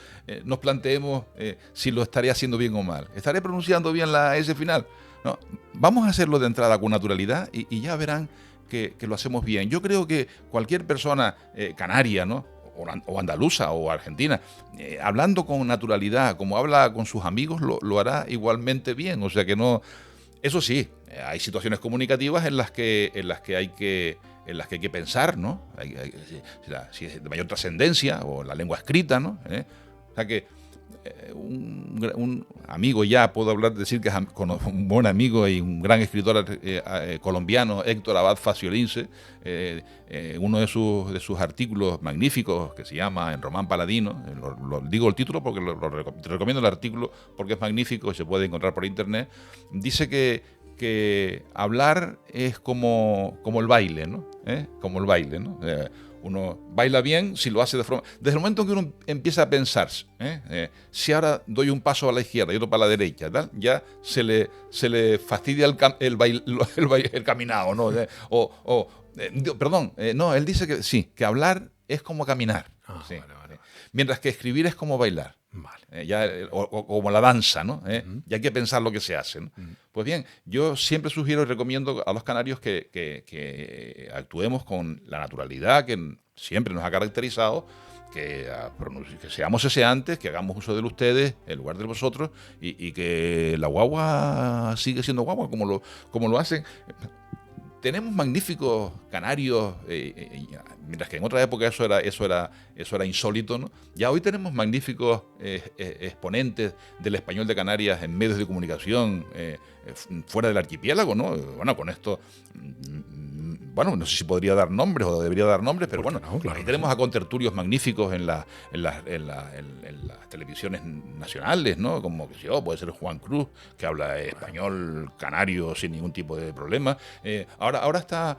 nos planteemos si lo estaré haciendo bien o mal. ¿Estaré pronunciando bien la S final? No, vamos a hacerlo de entrada con naturalidad y ya verán que lo hacemos bien. Yo creo que cualquier persona canaria, ¿no? o andaluza o argentina, hablando con naturalidad, como habla con sus amigos, lo hará igualmente bien. O sea que no. Eso sí, hay situaciones comunicativas en las que hay que pensar, ¿no? Si es de mayor trascendencia, o la lengua escrita, ¿no? O sea que un amigo, ya puedo decir que es un buen amigo y un gran escritor colombiano, Héctor Abad Faciolince, uno de sus artículos magníficos, que se llama En Román Paladino, digo el título porque te recomiendo el artículo porque es magnífico y se puede encontrar por internet, dice que hablar es como el baile, ¿no? Como el baile, ¿no? Uno baila bien si lo hace de forma... Desde el momento en que uno empieza a pensar, si ahora doy un paso a la izquierda y otro para la derecha, ¿tal? Ya se le fastidia el caminado, ¿no? Perdón, no, él dice que sí, que hablar es como caminar. Sí. Vale. Mientras que escribir es como bailar. Vale. O como la danza, ¿no? Y hay que pensar lo que se hace, ¿no? Pues bien, yo siempre sugiero y recomiendo a los canarios que actuemos con la naturalidad que siempre nos ha caracterizado, que seamos seseantes, que hagamos uso del ustedes en lugar de vosotros y que la guagua sigue siendo guagua como lo hacen. Tenemos magníficos canarios, mientras que en otra época eso era insólito, ¿no? Ya hoy tenemos magníficos exponentes del español de Canarias en medios de comunicación fuera del archipiélago, ¿no? Bueno, con esto, bueno, no sé si podría dar nombres o debería dar nombres, pero bueno, no, claro, ahí tenemos a contertulios magníficos en las televisiones nacionales, ¿no? Como que puede ser Juan Cruz, que habla español canario sin ningún tipo de problema. Ahora está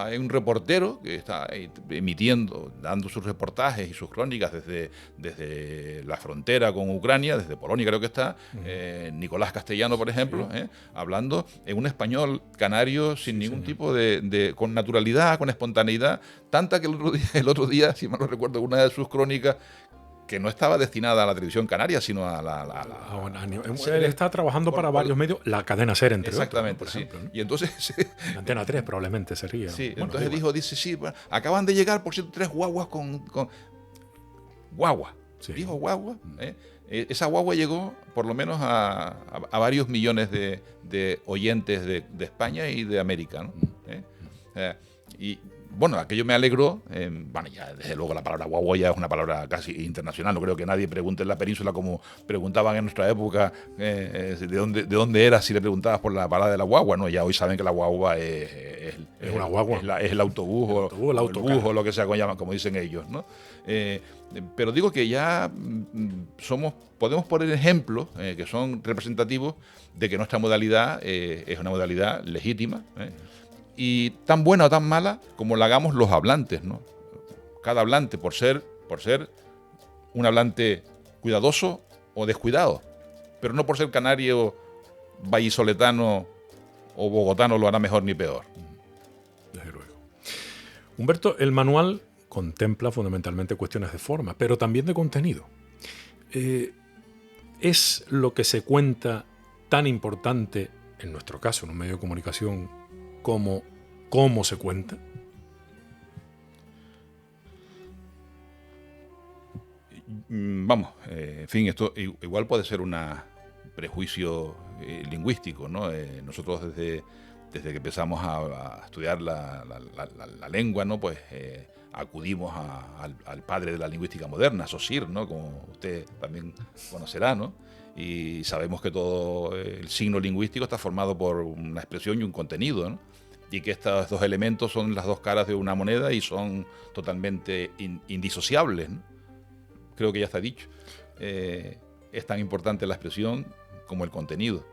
hay un reportero que está emitiendo, dando sus reportajes y sus crónicas desde la frontera con Ucrania, desde Polonia creo que está, Nicolás Castellano, por ejemplo, hablando en un español canario sin ningún tipo con naturalidad, con espontaneidad, tanta que el otro día, si mal no recuerdo, una de sus crónicas, que no estaba destinada a la televisión canaria, sino a él está trabajando para varios medios, la cadena SER, entre exactamente, otros, ¿no? Por ejemplo, ¿no? Y entonces... Antena 3 probablemente sería. Sí, bueno, entonces dice, sí, bueno, acaban de llegar, por cierto, 3 guaguas con guagua. Sí. Dijo guagua, esa guagua llegó por lo menos a varios millones de oyentes de España y de América, ¿no? Y bueno, aquello me alegró. Bueno, ya desde luego la palabra guagua ya es una palabra casi internacional. No creo que nadie pregunte en la península como preguntaban en nuestra época de dónde era si le preguntabas por la parada de la guagua. No, ya hoy saben que la guagua es una guagua. Es el autobús, el bus o lo que sea como dicen ellos, ¿no? Pero digo que ya podemos poner ejemplos que son representativos de que nuestra modalidad es una modalidad legítima, y tan buena o tan mala como la hagamos los hablantes, ¿no? Cada hablante, por ser un hablante cuidadoso o descuidado, pero no por ser canario, vallisoletano o bogotano lo hará mejor ni peor. Desde luego. Humberto, el manual contempla fundamentalmente cuestiones de forma, pero también de contenido. ¿Es lo que se cuenta tan importante, en nuestro caso, en un medio de comunicación, como cómo se cuenta? Vamos, en fin, esto igual puede ser un prejuicio lingüístico, ¿no? Nosotros desde que empezamos a estudiar la lengua, ¿no? Pues acudimos al padre de la lingüística moderna, Saussure, ¿no? Como usted también conocerá, ¿no? Y sabemos que todo el signo lingüístico está formado por una expresión y un contenido, ¿no? Y que estos dos elementos son las dos caras de una moneda y son totalmente indisociables, ¿no? Creo que ya está dicho. Es tan importante la expresión como el contenido.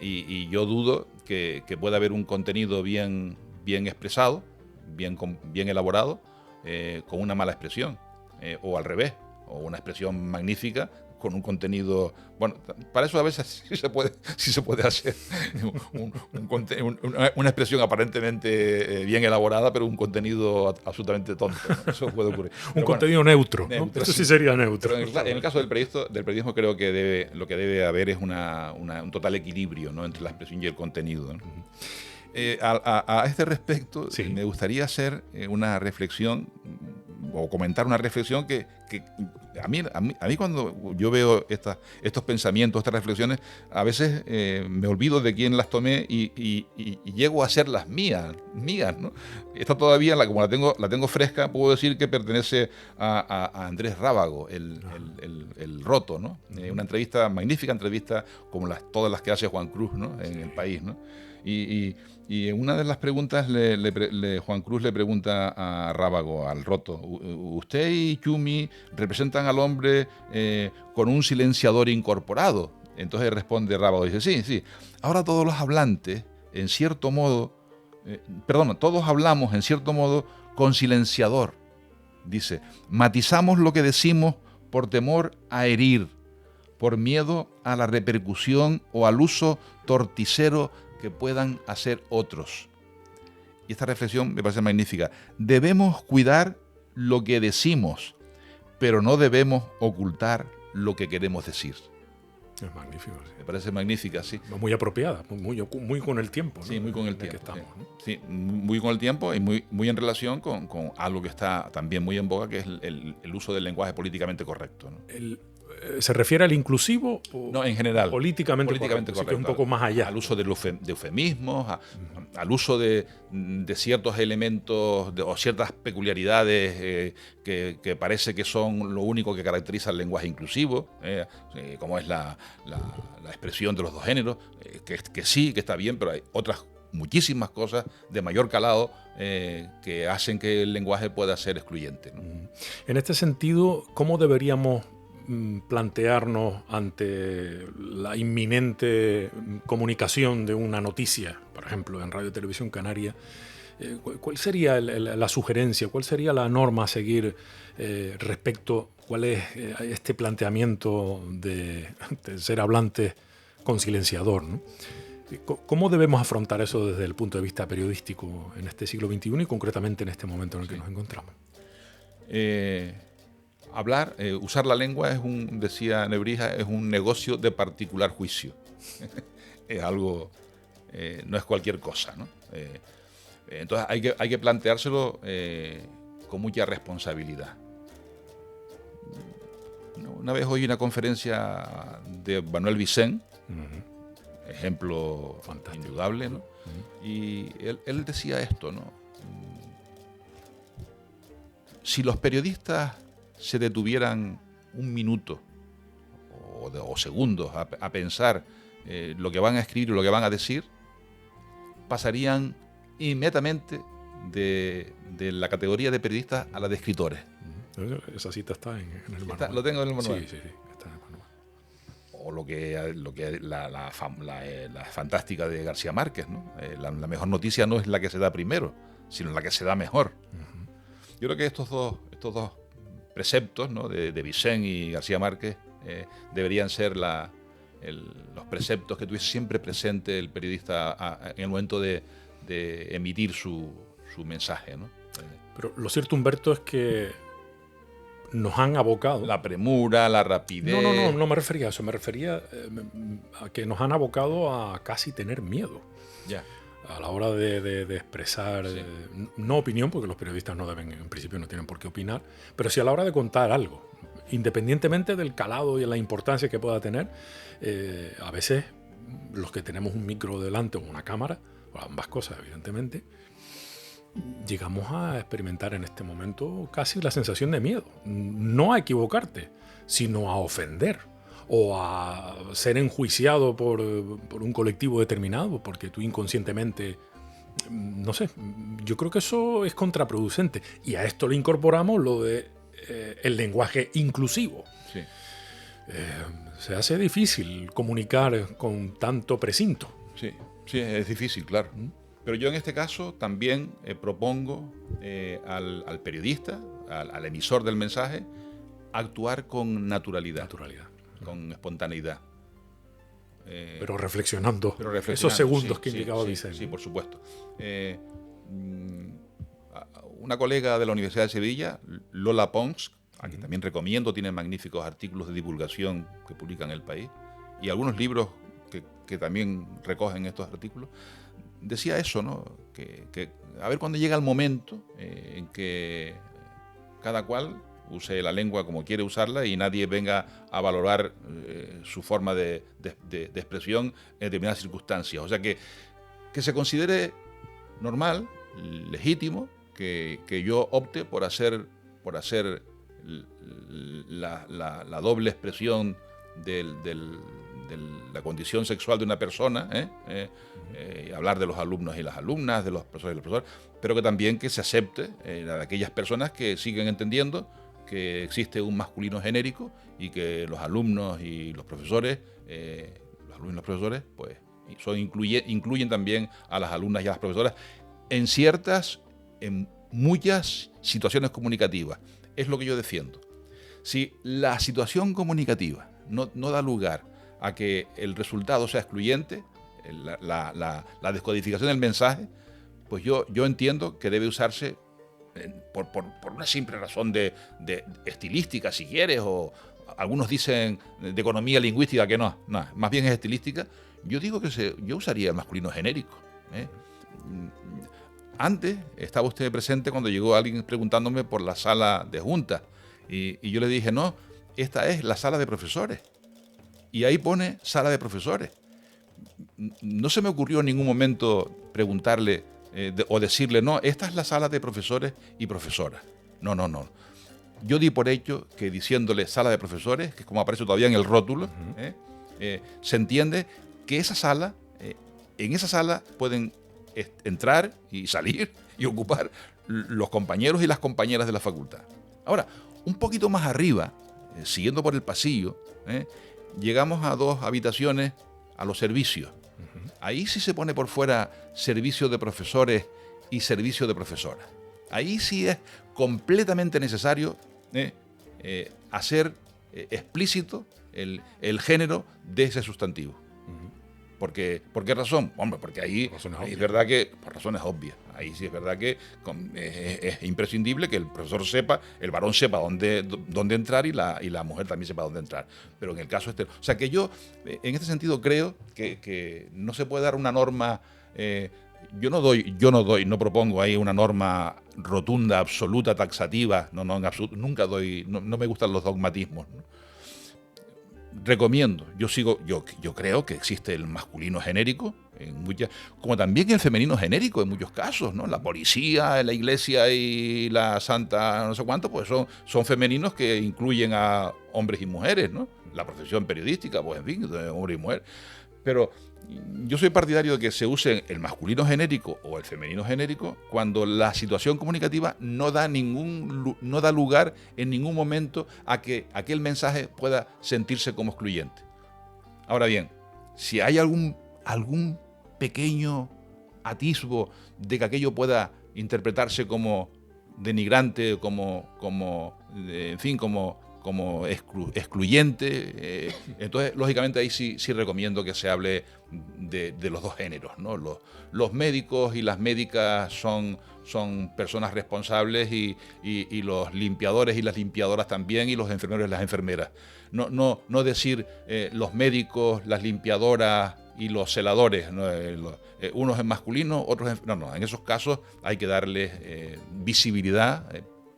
Y yo dudo que pueda haber un contenido bien expresado, bien elaborado, con una mala expresión, o al revés, o una expresión magnífica con un contenido... Bueno, para eso a veces sí se puede hacer una expresión aparentemente bien elaborada, pero un contenido absolutamente tonto, ¿no? Eso puede ocurrir. Un contenido neutro, ¿no? Eso sí sería neutro. Pero en el caso del periodismo creo que lo que debe haber es un total equilibrio, ¿no? Entre la expresión y el contenido, ¿no? A este respecto, sí, me gustaría hacer una reflexión o comentar una reflexión que A mí cuando yo veo estos pensamientos, estas reflexiones, a veces me olvido de quién las tomé y llego a hacer las mías, ¿no? Esta todavía, como la tengo fresca, puedo decir que pertenece a Andrés Rábago, el Roto, ¿no? Una entrevista, magnífica entrevista, como todas las que hace Juan Cruz, ¿no? En El País, ¿no? Y en una de las preguntas Juan Cruz le pregunta a Rábago, al Roto: usted y Yumi representan al hombre con un silenciador incorporado. Entonces responde Rábago, dice: sí. Ahora todos los hablantes, en cierto modo, todos hablamos en cierto modo con silenciador. Dice: matizamos lo que decimos por temor a herir, por miedo a la repercusión o al uso torticero que puedan hacer otros. Y esta reflexión me parece magnífica. Debemos cuidar lo que decimos, pero no debemos ocultar lo que queremos decir. Es magnífico. Sí. Me parece magnífica, sí. Muy apropiada, muy con el tiempo, ¿no? Sí, muy con el tiempo. Que estamos, ¿no? Sí, muy con el tiempo y muy en relación con algo que está también muy en boga, que es el uso del lenguaje políticamente correcto, ¿no? ¿Se refiere al inclusivo? No, en general. Políticamente correcto. correcto. Que es un poco más allá. Al uso de eufemismos, al uso de ciertos elementos o ciertas peculiaridades que parece que son lo único que caracteriza el lenguaje inclusivo, como es la expresión de los dos géneros, que sí, que está bien, pero hay otras muchísimas cosas de mayor calado que hacen que el lenguaje pueda ser excluyente, ¿no? En este sentido, ¿cómo deberíamos plantearnos ante la inminente comunicación de una noticia, por ejemplo, en Radio y Televisión Canaria? ¿Cuál sería la sugerencia? ¿Cuál sería la norma a seguir respecto? ¿Cuál es este planteamiento de ser hablante con silenciador, ¿no? ¿Cómo debemos afrontar eso desde el punto de vista periodístico en este siglo XXI y concretamente en este momento en el que nos encontramos? Hablar, usar la lengua decía Nebrija, es un negocio de particular juicio. Es algo, no es cualquier cosa, ¿no? Entonces hay que planteárselo con mucha responsabilidad. Una vez oí una conferencia de Manuel Vicent, ejemplo fantástico, indudable, ¿no? Y él decía esto, ¿no? Si los periodistas se detuvieran un minuto o segundos a pensar lo que van a escribir o lo que van a decir, pasarían inmediatamente de la categoría de periodistas a la de escritores. Esa cita está en el manual. Lo tengo en el manual. Sí, está en el manual. O lo que la fantástica de García Márquez, ¿no? La mejor noticia no es la que se da primero, sino la que se da mejor. Yo creo que estos dos preceptos, ¿no? de Vicent y García Márquez deberían ser los preceptos que tuviese siempre presente el periodista en el momento de emitir su mensaje, ¿no? Pero lo cierto, Humberto, es que nos han abocado... La premura, la rapidez... No me refería a eso, me refería a que nos han abocado a casi tener miedo. Ya. A la hora de expresar, sí. No opinión, porque los periodistas no deben, en principio no tienen por qué opinar, pero sí a la hora de contar algo, independientemente del calado y la importancia que pueda tener. A veces los que tenemos un micro delante o una cámara, o ambas cosas evidentemente, llegamos a experimentar en este momento casi la sensación de miedo, no a equivocarte, sino a ofender o a ser enjuiciado por un colectivo determinado, porque tú inconscientemente, no sé, yo creo que eso es contraproducente. Y a esto le incorporamos lo de el lenguaje inclusivo. Sí. Se hace difícil comunicar con tanto precinto. Sí, es difícil, claro. Pero yo en este caso también propongo al periodista, al emisor del mensaje, actuar con naturalidad. Con espontaneidad. Pero reflexionando esos segundos que indicaba Vicente. Sí, por supuesto. Una colega de la Universidad de Sevilla, Lola Pons, a quien también recomiendo, tiene magníficos artículos de divulgación que publica en El País, y algunos libros que también recogen estos artículos, decía eso, ¿no? Que a ver cuándo llega el momento en que cada cual use la lengua como quiere usarla y nadie venga a valorar su forma de expresión en determinadas circunstancias. O sea que se considere normal, legítimo, que yo opte por hacer la doble expresión de la condición sexual de una persona, hablar de los alumnos y las alumnas, de los profesores y los profesores, pero que también que se acepte a aquellas personas que siguen entendiendo que existe un masculino genérico y que los alumnos y los profesores, pues incluyen también a las alumnas y a las profesoras en muchas situaciones comunicativas. Es lo que yo defiendo. Si la situación comunicativa no da lugar a que el resultado sea excluyente, la descodificación del mensaje, pues yo entiendo que debe usarse por una simple razón de estilística, si quieres, o algunos dicen de economía lingüística que no, más bien es estilística. Yo digo que yo usaría el masculino genérico. Antes estaba usted presente cuando llegó alguien preguntándome por la sala de junta y yo le dije, no, esta es la sala de profesores. Y ahí pone sala de profesores. No se me ocurrió en ningún momento preguntarle o decirle, no, esta es la sala de profesores y profesoras. No. Yo di por hecho que diciéndole sala de profesores, que es como aparece todavía en el rótulo, se entiende que esa sala, en esa sala pueden entrar y salir y ocupar los compañeros y las compañeras de la facultad. Ahora, un poquito más arriba, siguiendo por el pasillo, llegamos a 2 habitaciones a los servicios. Ahí sí se pone por fuera servicio de profesores y servicio de profesoras. Ahí sí es completamente necesario hacer explícito el género de ese sustantivo. ¿Por qué razón? Hombre, porque ahí es verdad que, por razones obvias, ahí sí es verdad que es imprescindible que el profesor sepa, el varón sepa dónde entrar y la mujer también sepa dónde entrar. Pero en el caso o sea que yo, en este sentido, creo que no se puede dar una norma. No propongo ahí una norma rotunda, absoluta, taxativa. No, en absoluto, nunca doy, no me gustan los dogmatismos, ¿no? Recomiendo, yo creo que existe el masculino genérico, como también el femenino genérico en muchos casos, ¿no? La policía, la iglesia y la santa no sé cuánto, pues son femeninos que incluyen a hombres y mujeres, ¿no? La profesión periodística, pues en fin, de hombre y mujer. Pero yo soy partidario de que se use el masculino genérico o el femenino genérico cuando la situación comunicativa no da lugar en ningún momento a que aquel mensaje pueda sentirse como excluyente. Ahora bien, si hay algún pequeño atisbo de que aquello pueda interpretarse como denigrante, como excluyente, entonces lógicamente ahí sí recomiendo que se hable de los dos géneros, ¿no? Los médicos y las médicas son personas responsables y los limpiadores y las limpiadoras también, y los enfermeros y las enfermeras. No decir los médicos, las limpiadoras y los celadores, ¿no? Unos en masculino, otros en... No, en esos casos hay que darles visibilidad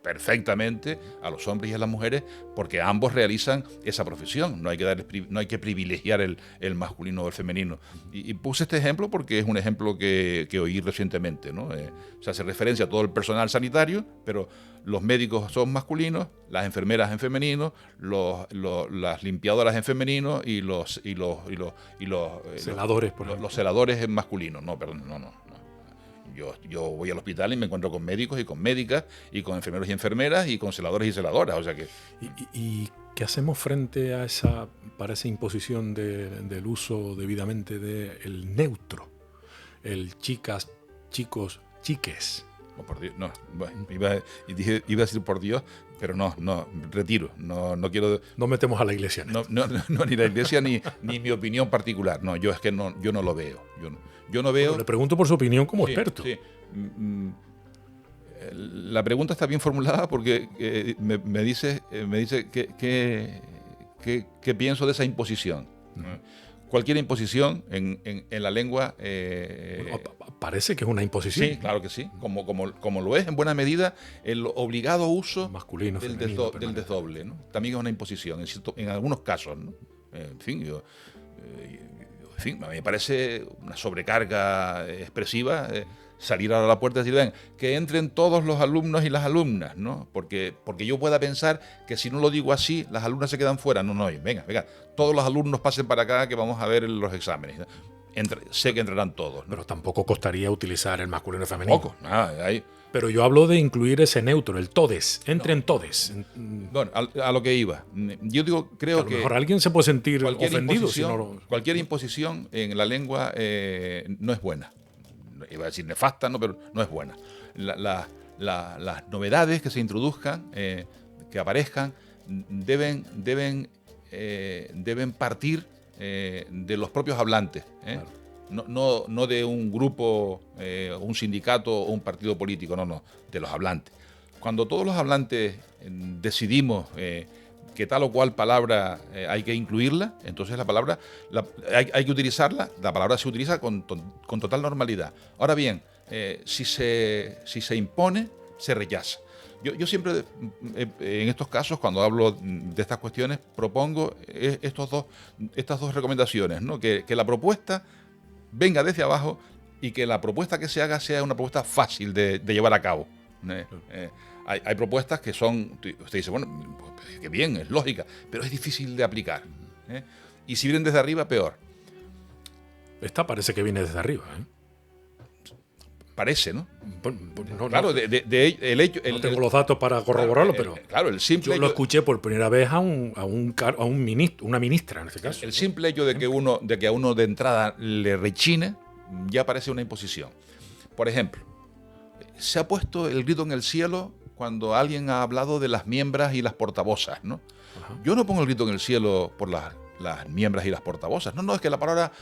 perfectamente a los hombres y a las mujeres, porque ambos realizan esa profesión. No hay que privilegiar el masculino o el femenino. Y puse este ejemplo porque es un ejemplo que oí recientemente, ¿no? Se hace referencia a todo el personal sanitario, pero los médicos son masculinos, las enfermeras en femenino, las limpiadoras en femenino y los celadores, por ejemplo. Los celadores en masculino. No, perdón, no. Yo voy al hospital y me encuentro con médicos y con médicas y con enfermeros y enfermeras y con celadores y celadoras, o sea que... ¿Y qué hacemos frente a esa imposición del uso debidamente del neutro? El chicas, chicos, chiques. Oh, por Dios, no, bueno, iba a decir por Dios, pero no, retiro, no quiero... No metemos a la iglesia. No, ni la iglesia ni mi opinión particular, no, yo no lo veo, yo no veo... Bueno, le pregunto por su opinión como experto. Sí. La pregunta está bien formulada porque me dice qué pienso de esa imposición. cualquier imposición en la lengua. Parece que es una imposición. Sí, claro que sí. Como lo es en buena medida el obligado uso masculino, del desdoble, ¿no? También es una imposición en algunos casos, ¿no? En fin, a mí me parece una sobrecarga expresiva salir a la puerta y decir, ven, que entren todos los alumnos y las alumnas, ¿no? Porque yo pueda pensar que si no lo digo así, las alumnas se quedan fuera. No, venga, todos los alumnos pasen para acá que vamos a ver los exámenes. Sé que entrarán todos, ¿no? Pero tampoco costaría utilizar el masculino y femenino. Poco, nada, ahí. Pero yo hablo de incluir ese neutro, el todes, entren todes. Bueno, a lo que iba. Yo digo, creo que... A lo mejor alguien se puede sentir ofendido si no lo... Cualquier imposición en la lengua no es buena. Iba a decir nefasta, no, pero no es buena. Las novedades que se introduzcan, que aparezcan, deben partir de los propios hablantes. Claro. No de un grupo, un sindicato o un partido político, no, de los hablantes. Cuando todos los hablantes decidimos que tal o cual palabra hay que incluirla, entonces la palabra hay que utilizarla, la palabra se utiliza con total normalidad. Ahora bien, si se impone, se rechaza. Yo siempre, en estos casos, cuando hablo de estas cuestiones, propongo estas dos recomendaciones, ¿no? Que la propuesta venga desde abajo y que la propuesta que se haga sea una propuesta fácil de llevar a cabo. Hay propuestas que son, usted dice, bueno, pues, que bien, es lógica, pero es difícil de aplicar. Y si vienen desde arriba, peor. Esta parece que viene desde arriba, ¿eh? Parece, ¿no? No, claro, el hecho... No tengo los datos para corroborarlo, pero claro, el simple yo lo escuché por primera vez a un ministro, una ministra en este caso. El simple hecho de que a uno de entrada le rechine, ya parece una imposición. Por ejemplo, se ha puesto el grito en el cielo cuando alguien ha hablado de las miembras y las portavozas, ¿no? Ajá. Yo no pongo el grito en el cielo por las miembras y las portavozas. No, es que la palabra...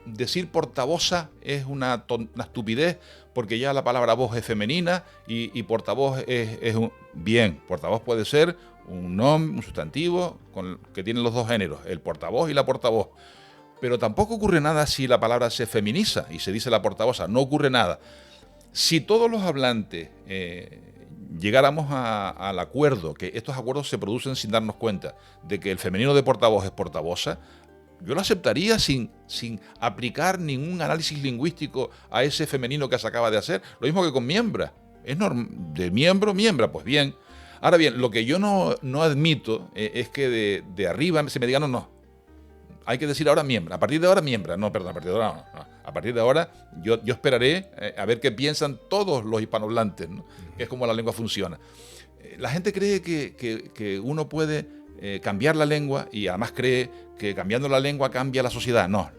Decir portavoza es una estupidez porque ya la palabra voz es femenina y portavoz es un... Bien, portavoz puede ser un nombre, un sustantivo que tiene los dos géneros, el portavoz y la portavoz. Pero tampoco ocurre nada si la palabra se feminiza y se dice la portavoza, no ocurre nada. Si todos los hablantes llegáramos al acuerdo, que estos acuerdos se producen sin darnos cuenta de que el femenino de portavoz es portavoza, yo lo aceptaría sin aplicar ningún análisis lingüístico a ese femenino que se acaba de hacer. Lo mismo que con miembra. Es de miembro, pues bien. Ahora bien, lo que yo no admito es que de arriba se me diga, no. Hay que decir ahora miembra. A partir de ahora miembra. No, perdón, a partir de ahora no. A partir de ahora yo esperaré a ver qué piensan todos los hispanohablantes, ¿no? Que es como la lengua funciona. La gente cree que uno puede... cambiar la lengua y además cree que cambiando la lengua cambia la sociedad. No.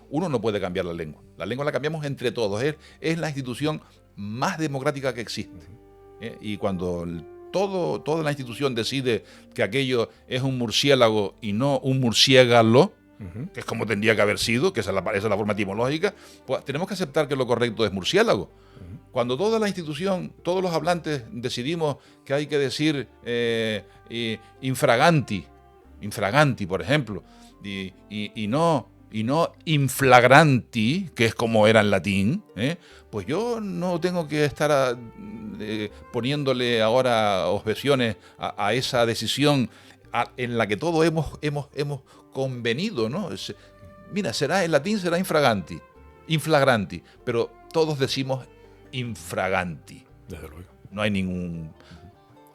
Uno no puede cambiar la lengua. La lengua la cambiamos entre todos. Es la institución más democrática que existe. Y cuando toda la institución decide que aquello es un murciélago y no un murciégalo, que es como tendría que haber sido, que esa es la forma etimológica, pues tenemos que aceptar que lo correcto es murciélago. Cuando toda la institución, todos los hablantes decidimos que hay que decir infraganti, por ejemplo, y no inflagranti, que es como era en latín, pues yo no tengo que estar poniéndole ahora objeciones a esa decisión en la que todos hemos convenido, ¿no? Mira, en latín será inflagranti, pero todos decimos infraganti. Desde luego. No hay ningún...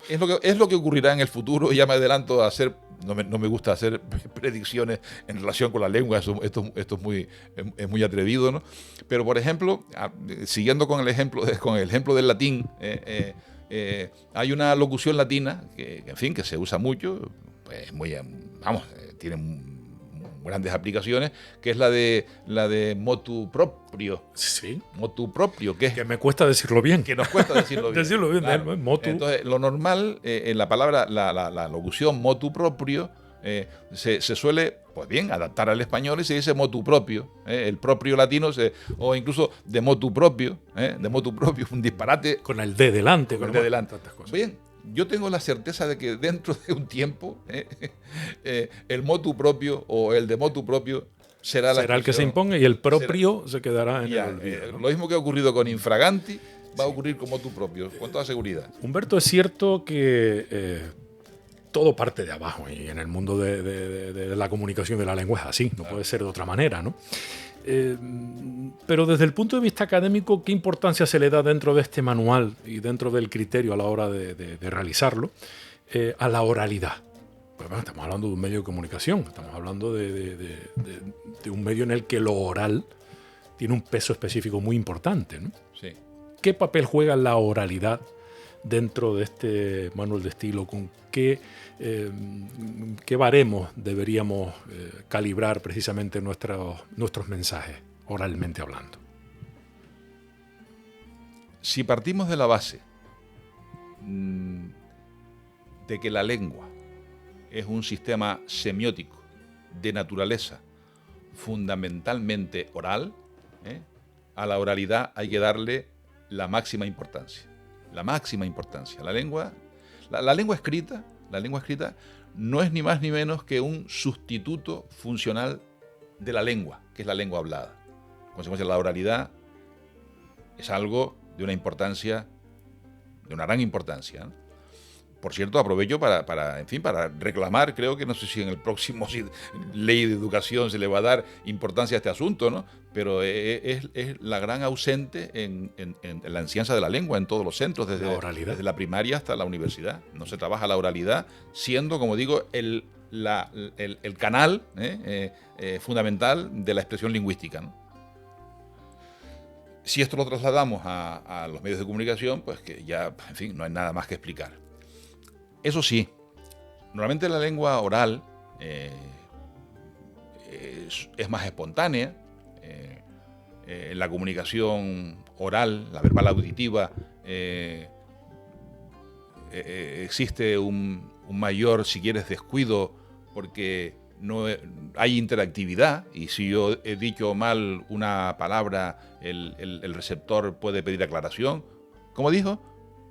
Es lo que ocurrirá en el futuro, y ya me adelanto a hacer... No me gusta hacer predicciones en relación con la lengua, esto es muy atrevido, ¿no? Pero, por ejemplo, siguiendo con el ejemplo del latín, hay una locución latina que se usa mucho, pues tiene grandes aplicaciones, que es la de motu proprio. Sí. Motu proprio, que me cuesta decirlo bien. Que nos cuesta decirlo bien. Decirlo bien, claro. Motu. Entonces, lo normal, en la palabra, la locución motu proprio, se suele, pues bien, adaptar al español y se dice motu propio. El propio latino, o incluso de motu propio, un disparate. Con el de delante. Con el de delante. Tantas cosas. Bien. Yo tengo la certeza de que dentro de un tiempo el motu propio o el de motu propio será el que se imponga y el propio se quedará en el olvido, ¿no? Lo mismo que ha ocurrido con Infraganti va a ocurrir con motu propio, con toda seguridad. Humberto, es cierto que todo parte de abajo y en el mundo de la comunicación de la lengua es así, no puede ser de otra manera, ¿no? Pero desde el punto de vista académico, ¿qué importancia se le da dentro de este manual y dentro del criterio a la hora de realizarlo a la oralidad? Pues bueno, estamos hablando de un medio de comunicación, estamos hablando de un medio en el que lo oral tiene un peso específico muy importante, ¿no? Sí. ¿Qué papel juega la oralidad dentro de este manual de estilo? ¿Con qué baremos deberíamos calibrar precisamente nuestros mensajes, oralmente hablando? Si partimos de la base de que la lengua es un sistema semiótico de naturaleza fundamentalmente oral, a la oralidad hay que darle la máxima importancia. La máxima importancia. La lengua escrita no es ni más ni menos que un sustituto funcional de la lengua, que es la lengua hablada. En consecuencia, la oralidad es algo de una importancia, de una gran importancia, ¿no? Por cierto, aprovecho para reclamar, creo que no sé si en el próximo ley de educación se le va a dar importancia a este asunto, ¿no? Pero es la gran ausente en la enseñanza de la lengua en todos los centros, desde la primaria hasta la universidad. No se trabaja la oralidad, siendo, como digo, el canal fundamental de la expresión lingüística, ¿no? Si esto lo trasladamos a los medios de comunicación, pues que ya, en fin, no hay nada más que explicar. Eso sí, normalmente la lengua oral es más espontánea. En la comunicación oral, la verbal auditiva, existe un mayor, si quieres, descuido porque no hay interactividad, y si yo he dicho mal una palabra, el receptor puede pedir aclaración. ¿Cómo dijo?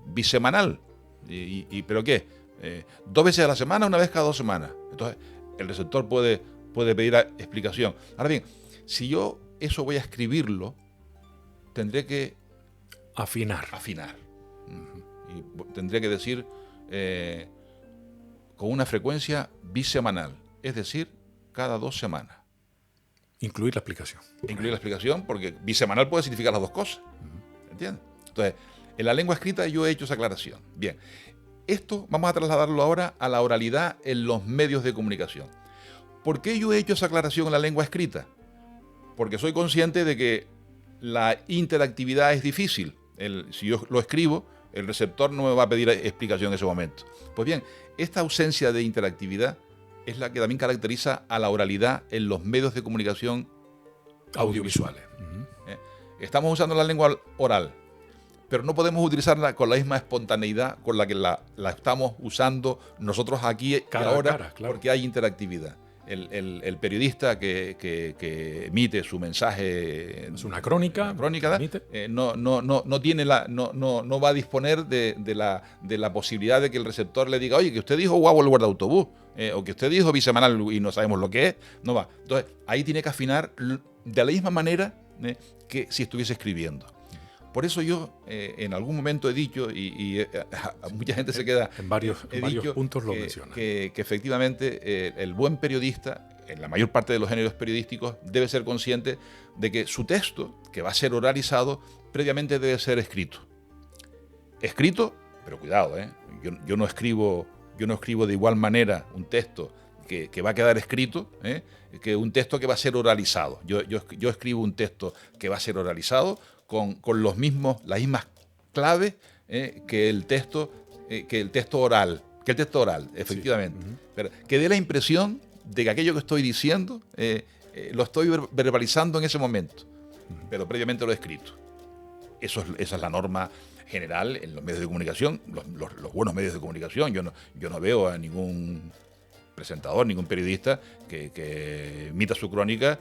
Bisemanal. ¿Pero qué? 2 veces a la semana, 1 vez cada 2 semanas. Entonces, el receptor puede pedir explicación. Ahora bien, si yo eso voy a escribirlo, tendré que afinar. Y tendré que decir con una frecuencia bisemanal, es decir, cada 2 semanas. Incluir la explicación. Incluir la explicación, porque bisemanal puede significar las 2 cosas. ¿Entiendes? Entonces, en la lengua escrita yo he hecho esa aclaración. Bien. Esto vamos a trasladarlo ahora a la oralidad en los medios de comunicación. ¿Por qué yo he hecho esa aclaración en la lengua escrita? Porque soy consciente de que la interactividad es difícil. Si yo lo escribo, el receptor no me va a pedir explicación en ese momento. Pues bien, esta ausencia de interactividad es la que también caracteriza a la oralidad en los medios de comunicación audiovisuales. Estamos usando la lengua oral, pero no podemos utilizarla con la misma espontaneidad con la que la estamos usando nosotros aquí y ahora, claro. Porque hay interactividad. El periodista que emite su mensaje, es una crónica, no va a disponer de la posibilidad de que el receptor le diga, oye, que usted dijo guau el guardaautobús, o que usted dijo bisemanal y no sabemos lo que es. No va. Entonces, ahí tiene que afinar de la misma manera que si estuviese escribiendo. Por eso yo en algún momento he dicho, y mucha gente se queda... En varios puntos lo menciona. Que efectivamente el buen periodista, en la mayor parte de los géneros periodísticos, debe ser consciente de que su texto, que va a ser oralizado, previamente debe ser escrito. Escrito, pero cuidado, yo no escribo de igual manera un texto que va a quedar escrito, que un texto que va a ser oralizado. Yo escribo un texto que va a ser oralizado con las mismas claves que el texto oral, efectivamente. Sí. Pero que dé la impresión de que aquello que estoy diciendo lo estoy verbalizando en ese momento, pero previamente lo he escrito. Esa es la norma general en los medios de comunicación, los buenos medios de comunicación. Yo no veo a ningún presentador, ningún periodista que emita su crónica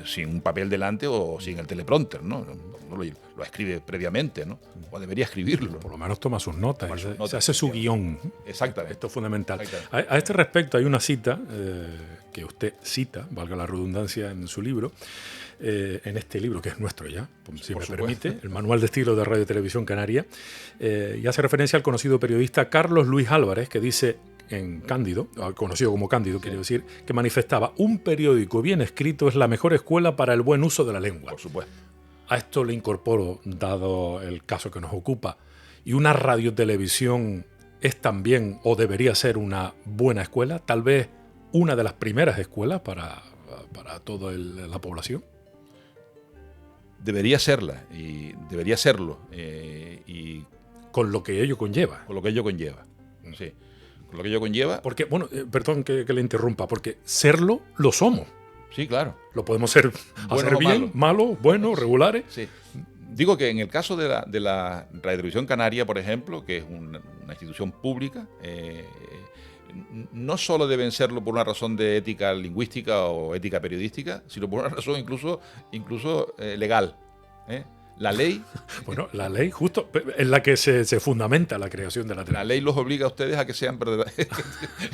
sin un papel delante o sin el teleprompter, ¿no? Lo escribe previamente, ¿no? O debería escribirlo. Por lo menos toma sus notas, se hace su guión. Exactamente. Esto es fundamental. A este respecto hay una cita que usted cita, valga la redundancia, en su libro, en este libro que es nuestro ya, si me permite, el Manual de Estilo de Radio y Televisión Canaria, y hace referencia al conocido periodista Carlos Luis Álvarez, que dice en Cándido, conocido como Cándido, quiero decir, que manifestaba: un periódico bien escrito es la mejor escuela para el buen uso de la lengua. Por supuesto. A esto le incorporo, dado el caso que nos ocupa, y una radiotelevisión es también, o debería ser, una buena escuela, tal vez una de las primeras escuelas para toda la población. Debería serla, y debería serlo, y con lo que ello conlleva. Con lo que ello conlleva, sí. Con lo que ello conlleva. Porque, bueno, perdón que le interrumpa, porque serlo lo somos. Sí, claro. Lo podemos hacer bien, malo, bueno, regulares. Sí. Digo que en el caso de la Radiotelevisión Canaria, por ejemplo, que es una institución pública, no solo deben serlo por una razón de ética lingüística o ética periodística, sino por una razón incluso legal. La ley... Bueno, la ley justo en la que se fundamenta la creación de la televisión. La ley los obliga a ustedes a que sean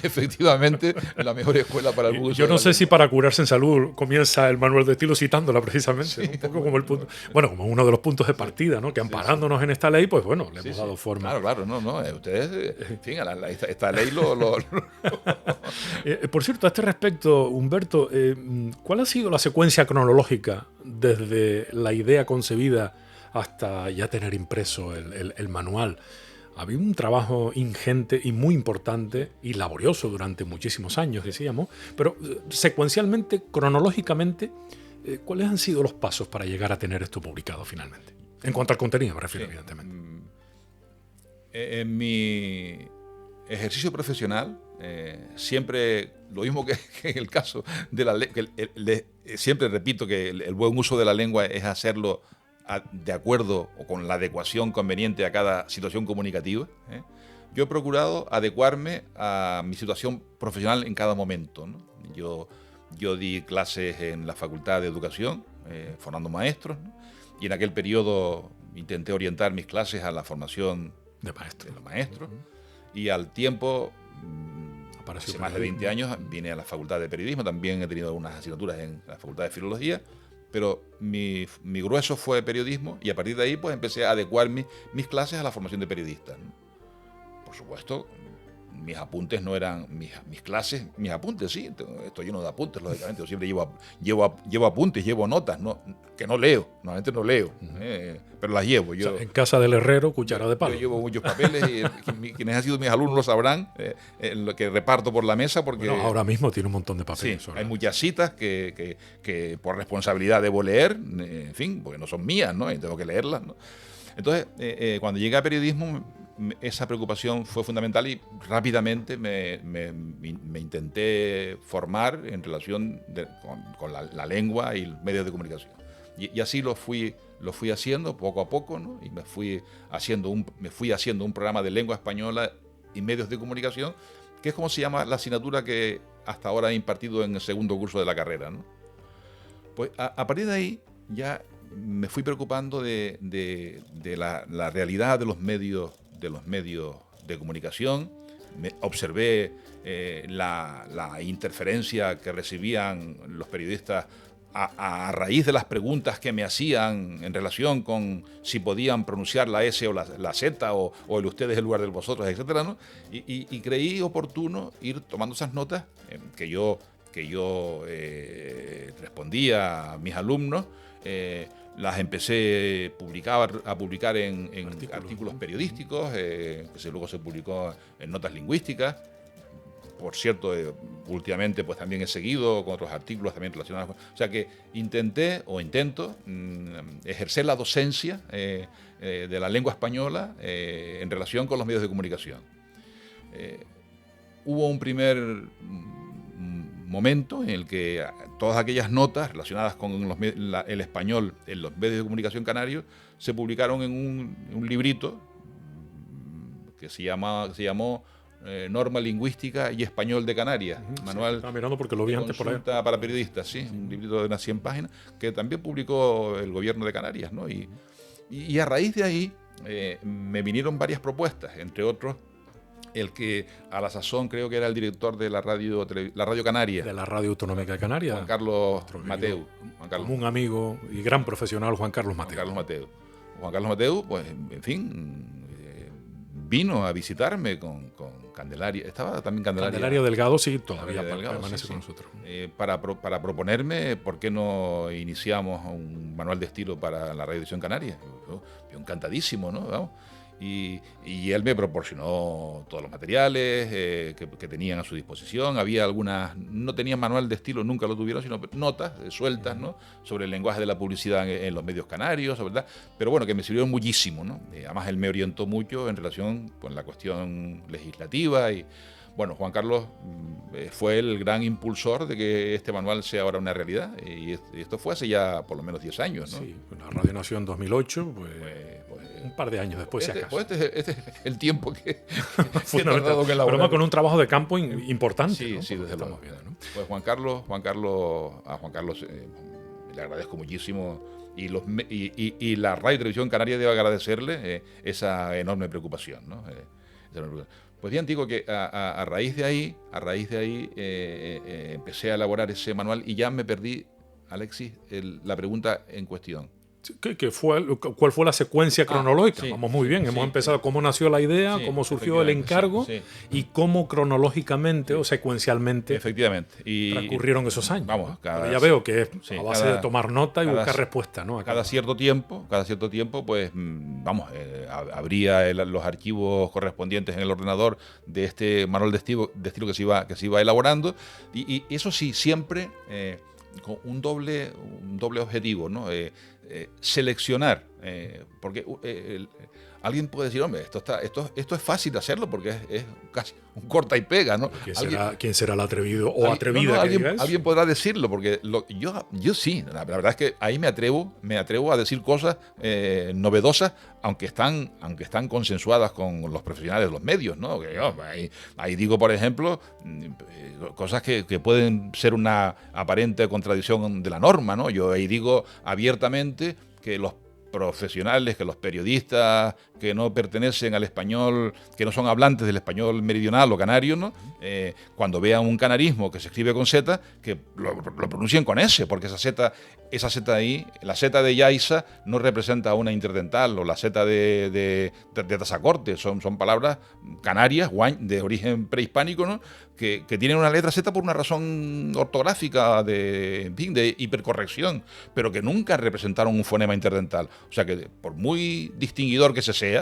efectivamente la mejor escuela para el uso. Yo no sé si para curarse en salud comienza el Manual de Estilo citándola precisamente, sí, ¿no? Un poco como el punto, bueno, como uno de los puntos de partida, ¿no? Que amparándonos en esta ley, pues bueno, le hemos dado forma. Claro, no, ustedes, en fin, esta ley lo... Por cierto, a este respecto, Humberto, ¿cuál ha sido la secuencia cronológica desde la idea concebida hasta ya tener impreso el manual? Había un trabajo ingente y muy importante y laborioso durante muchísimos años, decíamos, pero secuencialmente, cronológicamente, ¿cuáles han sido los pasos para llegar a tener esto publicado finalmente? En cuanto al contenido me refiero, evidentemente. En mi ejercicio profesional, siempre, lo mismo que en el caso de la lengua, siempre repito que el buen uso de la lengua es hacerlo de acuerdo o con la adecuación conveniente a cada situación comunicativa. Yo he procurado adecuarme a mi situación profesional en cada momento, ¿no? Yo di clases en la Facultad de Educación, formando maestros, ¿no? Y en aquel periodo intenté orientar mis clases a la formación de los maestros. Y al tiempo, hace más de 20 años, vine a la Facultad de Periodismo. También he tenido algunas asignaturas en la Facultad de Filología, pero mi grueso fue periodismo, y a partir de ahí pues empecé a adecuar mis clases a la formación de periodistas, ¿no? Por supuesto, mis apuntes no eran mis clases, mis apuntes sí, estoy lleno de apuntes, lógicamente. Yo siempre llevo apuntes, llevo notas, ¿no, que no leo, normalmente no leo, pero las llevo. O sea, en casa del herrero, cuchara de palo. Yo llevo muchos papeles y quienes han sido mis alumnos lo sabrán, lo que reparto por la mesa, porque... Bueno, ahora mismo tiene un montón de papeles. Sí, hay muchas citas que por responsabilidad debo leer, en fin, porque no son mías, ¿no? Y tengo que leerlas, ¿no? Entonces, cuando llegué a periodismo, esa preocupación fue fundamental, y rápidamente me intenté formar en relación con la lengua y los medios de comunicación. Y así lo fui haciendo poco a poco, ¿no? Y me fui haciendo un programa de lengua española y medios de comunicación, que es como se llama la asignatura que hasta ahora he impartido en el segundo curso de la carrera, ¿no? Pues a partir de ahí ya me fui preocupando de la realidad de los medios de comunicación. Observé la interferencia que recibían los periodistas a raíz de las preguntas que me hacían en relación con si podían pronunciar la S o la Z, o el ustedes en lugar del vosotros, etcétera, ¿no? Y creí oportuno ir tomando esas notas que yo respondía a mis alumnos. Las empecé a publicar en artículos periodísticos, que luego se publicó en notas lingüísticas. Por cierto, últimamente pues también he seguido con otros artículos también relacionados. O sea que intento ejercer la docencia de la lengua española en relación con los medios de comunicación. Hubo un primer momento en el que todas aquellas notas relacionadas con el español en los medios de comunicación canarios se publicaron en un librito que se llamó Norma Lingüística y Español de Canarias, manual estaba mirando porque lo vi antes por ahí. consulta para periodistas, sí, un librito de unas 100 páginas, que también publicó el gobierno de Canarias, ¿no? Y a raíz de ahí me vinieron varias propuestas, entre otros el que a la sazón creo que era el director de la radio Canaria, De la Radio Autonómica de Canarias. Juan Carlos Mateu. Como un amigo y gran profesional, Juan Carlos Mateu. Juan Carlos Mateu, pues, en fin, vino a visitarme con Candelaria. Estaba también Candelaria Delgado, sí, todavía Delgado, permanece sí, con sí. nosotros. Para proponerme por qué no iniciamos un manual de estilo para la Radiodifusión Canaria. Yo encantadísimo, ¿no? Vamos. Y él me proporcionó todos los materiales que tenían a su disposición. Había algunas, no tenían manual de estilo, nunca lo tuvieron, sino notas sueltas, ¿no? Sobre el lenguaje de la publicidad en los medios canarios, ¿verdad? Pero bueno, que me sirvieron muchísimo, ¿no? Además, él me orientó mucho en relación con la cuestión legislativa y... Bueno, Juan Carlos fue el gran impulsor de que este manual sea ahora una realidad y esto fue hace ya por lo menos 10 años, ¿no? Sí, la radio nació en 2008, pues un par de años después, si acaso. Este es el tiempo que he Fundamental. tardado que elaborar. Pero además con un trabajo de campo importante. Sí, ¿no? sí, Porque desde luego. estamos viendo, ¿no? Pues a Juan Carlos le agradezco muchísimo y la Radio y Televisión Canaria debe agradecerle esa enorme preocupación, ¿no? Pues bien, digo que a raíz de ahí empecé a elaborar ese manual y ya me perdí, Alexis, la pregunta en cuestión. ¿Cuál fue la secuencia cronológica? Sí, Vamos muy bien, sí, hemos empezado cómo nació la idea, sí, cómo surgió el encargo y cómo cronológicamente o secuencialmente transcurrieron esos años. Vamos, ¿no? Pero ya veo que es a base de tomar nota y cada, buscar respuesta, ¿no? Cada cierto tiempo, pues abría los archivos correspondientes en el ordenador de este manual de estilo que se iba elaborando y eso sí, siempre con un doble objetivo, ¿no? Seleccionar, porque alguien puede decir, hombre, esto es fácil de hacerlo porque es casi un corta y pega, ¿no? ¿Quién será el atrevido o atrevida? Alguien podrá decirlo, porque yo sí, la verdad es que ahí me atrevo a decir cosas novedosas, aunque están consensuadas con los profesionales de los medios, ¿no? Que ahí digo, por ejemplo, cosas que pueden ser una aparente contradicción de la norma, ¿no? Yo ahí digo abiertamente que los profesionales, que los periodistas que no pertenecen al español, que no son hablantes del español meridional o canario, ¿no? Cuando vean un canarismo que se escribe con Z, que lo pronuncien con S, porque esa Z ahí, la Z de Yaiza no representa una interdental, o la Z de Tazacorte, son palabras canarias, de origen prehispánico, ¿no? Que tienen una letra Z por una razón ortográfica de hipercorrección, pero que nunca representaron un fonema interdental. O sea que por muy distinguidor que se sea,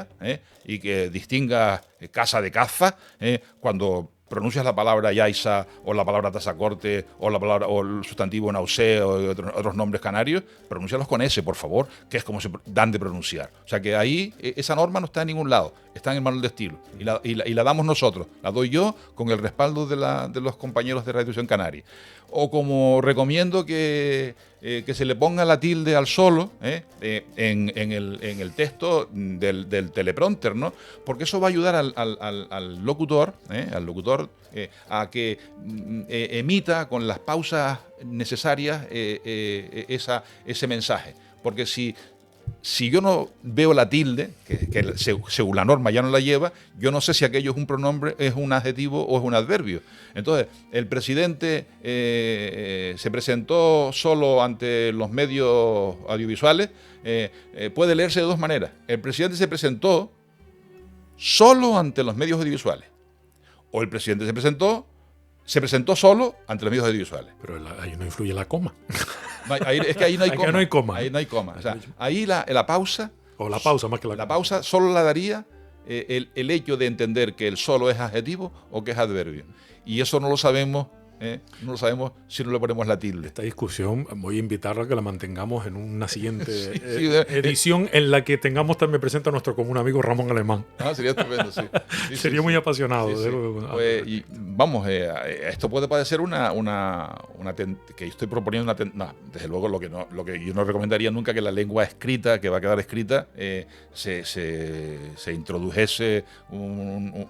y que distinga casa de caza, cuando pronuncias la palabra Yaiza o la palabra Tazacorte o el sustantivo Nausé o otros nombres canarios, pronúncialos con S, por favor, que es como se dan de pronunciar. O sea que ahí esa norma no está en ningún lado, está en el manual de estilo y la damos nosotros, la doy yo con el respaldo de los compañeros de Radiodifusión Canaria. O como recomiendo que se le ponga la tilde al solo en el texto del teleprompter, ¿no? Porque eso va a ayudar al locutor a que emita con las pausas necesarias ese mensaje. Porque si yo no veo la tilde, que según la norma ya no la lleva, yo no sé si aquello es un pronombre, es un adjetivo o es un adverbio. Entonces, el presidente se presentó solo ante los medios audiovisuales, puede leerse de dos maneras. El presidente se presentó solo ante los medios audiovisuales, o el presidente se presentó solo ante los medios audiovisuales. Pero ahí no influye la coma. Es que ahí no hay coma. No hay coma. Ahí no hay coma. O sea, ahí la pausa... O la pausa más que la coma. La pausa solo la daría el hecho de entender que el solo es adjetivo o que es adverbio. Y eso no lo sabemos no lo sabemos si no le ponemos la tilde. Esta discusión voy a invitarla a que la mantengamos en una siguiente sí, edición en la que tengamos también presente a nuestro común amigo Ramón Alemán. Sería estupendo, sí. Sería muy apasionado. Pues, y vamos, esto puede parecer que estoy proponiendo desde luego lo que yo no recomendaría nunca, que la lengua escrita, que va a quedar escrita, se introdujese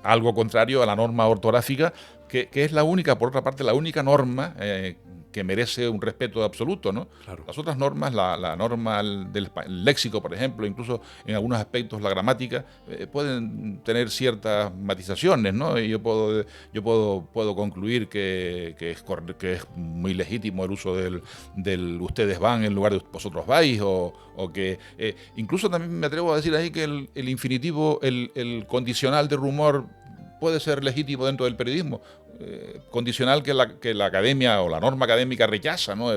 algo contrario a la norma ortográfica, que es la única, por otra parte, la única norma que merece un respeto absoluto, ¿no? Claro. Las otras normas, la norma del léxico, por ejemplo, incluso en algunos aspectos la gramática, pueden tener ciertas matizaciones, ¿no? Y yo puedo concluir que es muy legítimo el uso del ustedes van en lugar de vosotros vais, o que incluso también me atrevo a decir ahí que el infinitivo, el condicional de rumor puede ser legítimo dentro del periodismo. Condicional que la academia o la norma académica rechaza, ¿no?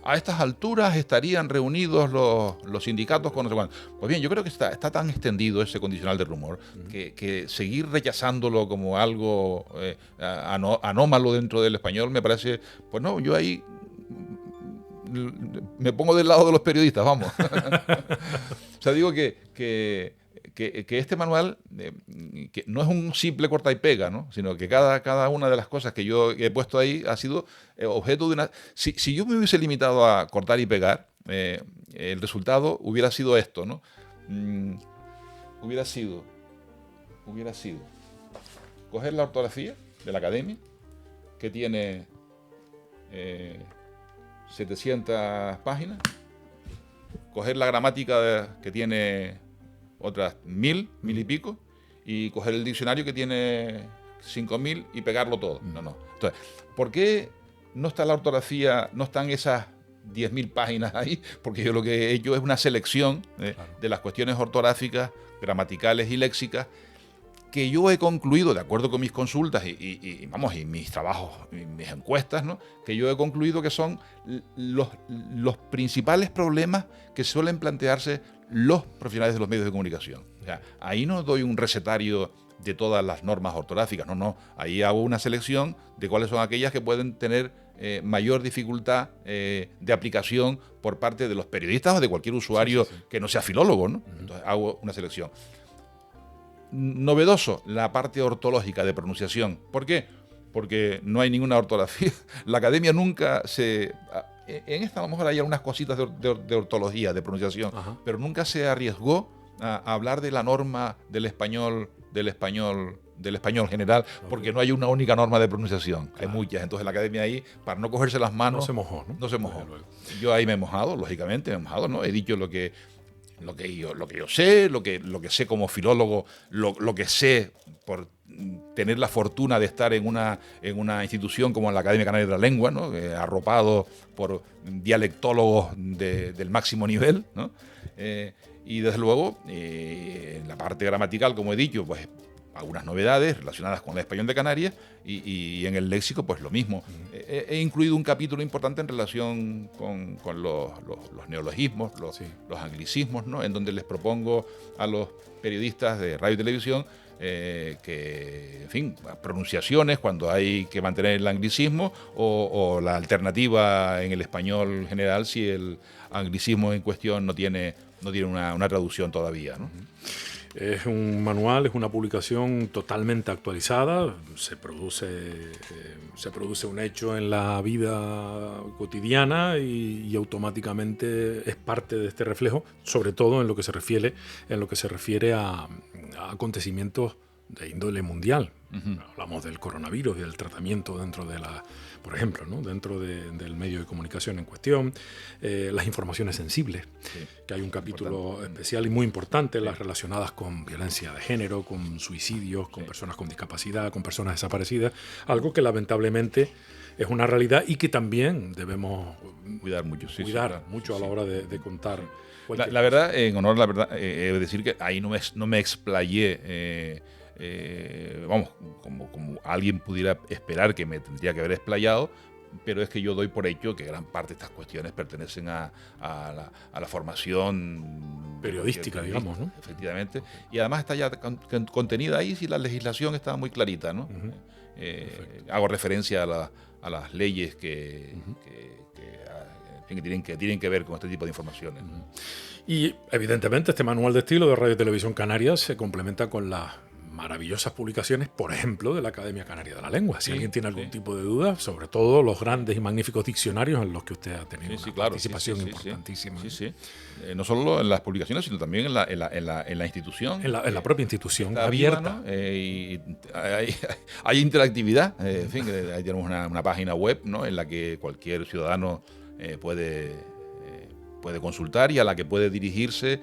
A estas alturas estarían reunidos los sindicatos con no sé cuánto. Pues bien, yo creo que está tan extendido ese condicional de rumor que seguir rechazándolo como algo anómalo dentro del español me parece, pues no, yo ahí me pongo del lado de los periodistas, vamos. O sea, digo que este manual que no es un simple corta y pega, ¿no? Sino que cada una de las cosas que yo he puesto ahí ha sido objeto de una... Si yo me hubiese limitado a cortar y pegar, el resultado hubiera sido esto, ¿no? Hubiera sido coger la ortografía de la academia, que tiene 700 páginas, coger la gramática que tiene otras 1000 y pico, y coger el diccionario que tiene 5000 y pegarlo todo. No. Entonces, ¿por qué no está la ortografía, no están esas 10.000 páginas ahí? Porque yo lo que he hecho es una selección de las cuestiones ortográficas, gramaticales y léxicas que yo he concluido, de acuerdo con mis consultas y mis trabajos, mis encuestas, ¿no? Que yo he concluido que son los principales problemas que suelen plantearse los profesionales de los medios de comunicación. O sea, ahí no doy un recetario de todas las normas ortográficas, no. Ahí hago una selección de cuáles son aquellas que pueden tener mayor dificultad de aplicación por parte de los periodistas o de cualquier usuario que no sea filólogo, ¿no? Entonces hago una selección. Novedoso, la parte ortológica de pronunciación. ¿Por qué? Porque no hay ninguna ortografía. La academia nunca se... En esta a lo mejor hay algunas cositas de ortología, de pronunciación, pero nunca se arriesgó a hablar de la norma del español general, porque no hay una única norma de pronunciación. Claro. Hay muchas. Entonces la academia ahí, para no cogerse las manos... No se mojó, ¿no? No se mojó. Yo ahí me he mojado, lógicamente, ¿no? He dicho lo que yo sé, lo que sé como filólogo, lo que sé por tener la fortuna de estar en una institución como la Academia Canaria de la Lengua, ¿no? Arropado por dialectólogos del máximo nivel, ¿no? Y desde luego, en la parte gramatical, como he dicho, pues algunas novedades relacionadas con el español de Canarias y en el léxico, pues lo mismo. He incluido un capítulo importante en relación con los neologismos, los anglicismos, ¿no? En donde les propongo a los periodistas de radio y televisión que, en fin, pronunciaciones cuando hay que mantener el anglicismo o la alternativa en el español general si el anglicismo en cuestión no tiene una traducción todavía, ¿no? Es un manual, es una publicación totalmente actualizada, se produce un hecho en la vida cotidiana y automáticamente es parte de este reflejo, sobre todo en lo que se refiere a acontecimientos de índole mundial. Hablamos del coronavirus y del tratamiento dentro de por ejemplo, ¿no? Dentro del medio de comunicación en cuestión, las informaciones sensibles, que hay un capítulo especial y muy importante, las relacionadas con violencia de género, con suicidios, con personas con discapacidad, con personas desaparecidas, algo que lamentablemente es una realidad y que también debemos cuidar mucho a la hora de contar. La verdad, en honor a la verdad, he de decir que ahí no me explayé, como alguien pudiera esperar que me tendría que haber explayado, pero es que yo doy por hecho que gran parte de estas cuestiones pertenecen a la formación periodística, digamos, ¿no? Efectivamente, y además está ya contenida ahí si la legislación está muy clarita, ¿no? Hago referencia a a las leyes que tienen que ver con este tipo de informaciones. Y evidentemente este manual de estilo de Radio y Televisión Canarias se complementa con las maravillosas publicaciones, por ejemplo, de la Academia Canaria de la Lengua. Si alguien tiene algún tipo de duda, sobre todo los grandes y magníficos diccionarios en los que usted ha tenido una participación importantísima. No solo en las publicaciones, sino también en la institución. En la propia institución, Viva, abierta. ¿no? Y hay interactividad. En fin, ahí tenemos una página web, ¿no?, en la que cualquier ciudadano puede consultar y a la que puede dirigirse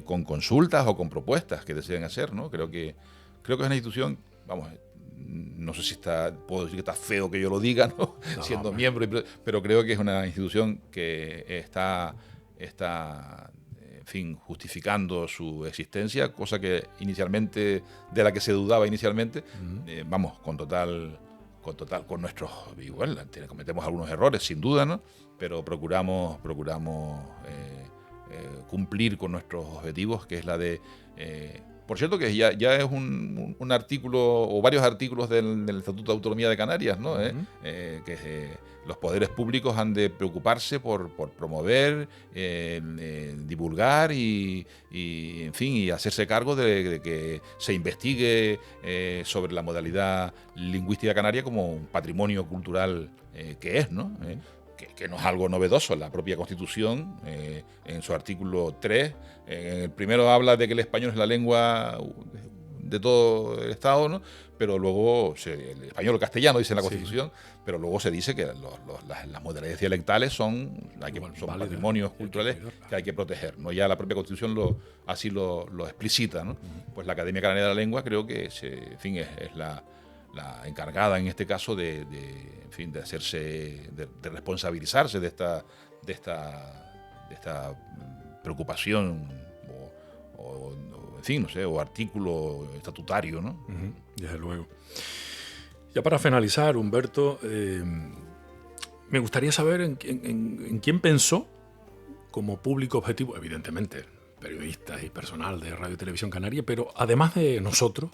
con consultas o con propuestas que deseen hacer, ¿no? Creo que es una institución, vamos, no sé si puedo decir que está feo que yo lo diga, ¿no? Siendo miembro, pero creo que es una institución que está en fin, justificando su existencia, cosa que de la que se dudaba inicialmente, vamos, con nuestros, igual, cometemos algunos errores, sin duda, ¿no?, pero procuramos cumplir con nuestros objetivos, que es la de... por cierto, que ya es un artículo o varios artículos del Estatuto de Autonomía de Canarias, ¿no? Los poderes públicos han de preocuparse por promover, divulgar y en fin, y hacerse cargo de que se investigue sobre la modalidad lingüística canaria como un patrimonio cultural que es, ¿no? Que no es algo novedoso. La propia Constitución, en su artículo 3, en el primero habla de que el español es la lengua de todo el Estado, ¿no? Pero luego, el español o castellano dice en la Constitución, pero luego se dice que las modalidades dialectales son patrimonios culturales que hay que proteger, ¿no? Ya la propia Constitución así lo explicita, ¿no? Pues la Academia Canaria de la Lengua creo que en fin, es la encargada en este caso de hacerse, de responsabilizarse de esta preocupación en fin, no sé, o artículo estatutario, ¿no? Desde luego. Ya para finalizar, Humberto, me gustaría saber en quién pensó como público objetivo, evidentemente, periodistas y personal de Radio y Televisión Canaria, pero además de nosotros,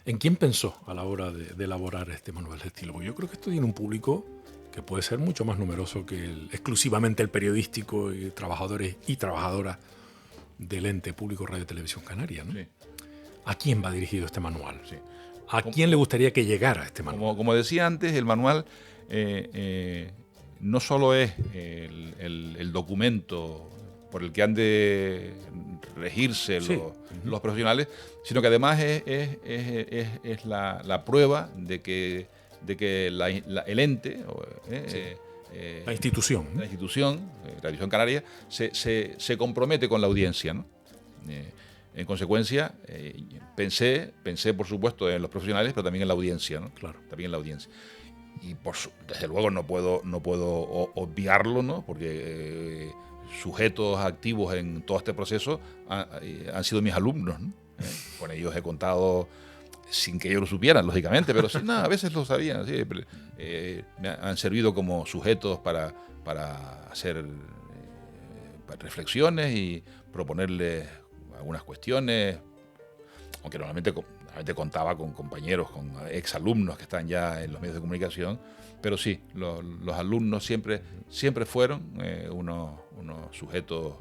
¿en quién pensó a la hora de elaborar este manual de estilo? Porque yo creo que esto tiene un público que puede ser mucho más numeroso que exclusivamente el periodístico y trabajadores y trabajadoras del ente público Radio y Televisión Canaria, ¿no? Sí. ¿A quién va dirigido este manual? Sí. ¿A quién le gustaría que llegara este manual? Como decía antes, el manual no solo es el documento por el que han de regirse los profesionales, sino que además es la prueba de que el ente, la institución, Televisión Canaria, se compromete con la audiencia, ¿no? En consecuencia, pensé por supuesto en los profesionales, pero también en la audiencia, ¿no? Claro. También en la audiencia. Y desde luego no puedo obviarlo, ¿no? Porque sujetos activos en todo este proceso han sido mis alumnos, ¿no? Con ellos he contado sin que ellos lo supieran, lógicamente, pero sí, a veces lo sabían. ¿Sí? Me han servido como sujetos para hacer reflexiones y proponerles algunas cuestiones, aunque normalmente contaba con compañeros, con exalumnos que están ya en los medios de comunicación, pero sí, los alumnos siempre fueron unos sujetos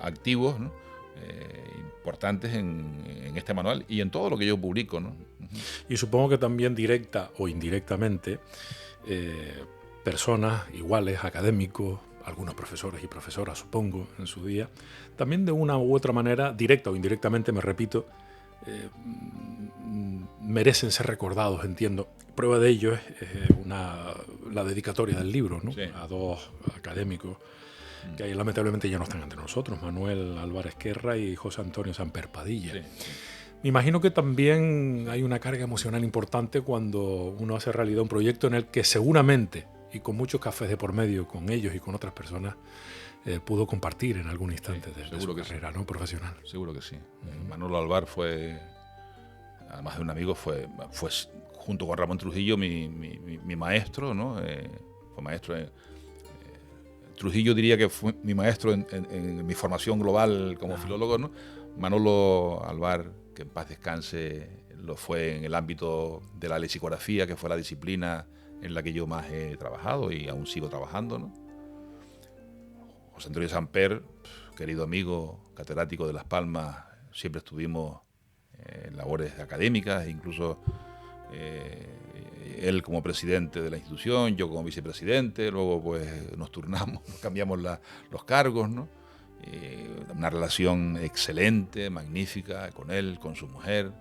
activos, ¿no? Importantes en este manual y en todo lo que yo publico, ¿no? Y supongo que también directa o indirectamente personas iguales, académicos, algunos profesores y profesoras, supongo, en su día, también de una u otra manera, directa o indirectamente, me repito, merecen ser recordados, entiendo. Prueba de ello es la dedicatoria del libro, ¿no? Sí. A dos académicos que ahí lamentablemente ya no están entre nosotros, Manuel Álvarez Querra y José Antonio Samper Padilla. Sí. Me imagino que también hay una carga emocional importante cuando uno hace realidad un proyecto en el que seguramente, y con muchos cafés de por medio con ellos y con otras personas, pudo compartir en algún instante de su carrera, ¿no? Profesional. Seguro que sí. Manolo Alvar fue, además de un amigo, fue junto con Ramón Trujillo mi maestro, ¿no? Fue maestro Trujillo diría que fue mi maestro en mi formación global como filólogo, ¿no? Manolo Alvar, que en paz descanse, lo fue en el ámbito de la lexicografía, que fue la disciplina en la que yo más he trabajado y aún sigo trabajando, ¿no? José Antonio Samper, querido amigo, catedrático de Las Palmas, siempre estuvimos en labores académicas, incluso él como presidente de la institución, yo como vicepresidente, luego pues nos turnamos, nos cambiamos los cargos, ¿no? Una relación excelente, magnífica con él, con su mujer,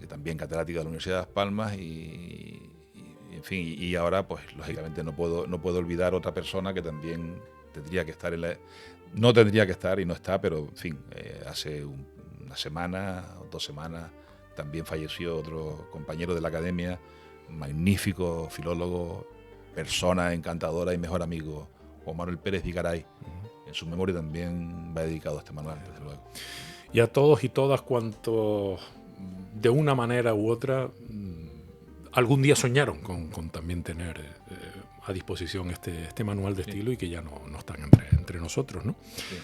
también catedrática de la Universidad de Las Palmas en fin, y ahora pues lógicamente no puedo olvidar otra persona que también tendría que estar no tendría que estar y no está, pero en fin, hace una semana o 2 semanas también falleció otro compañero de la academia, magnífico filólogo, persona encantadora y mejor amigo, Juan Manuel Pérez Vigaray. En su memoria también va dedicado a este manual, desde luego. Y a todos y todas cuantos de una manera u otra algún día soñaron con también tener a disposición este manual de estilo, y que ya no están entre nosotros, ¿no? Sí.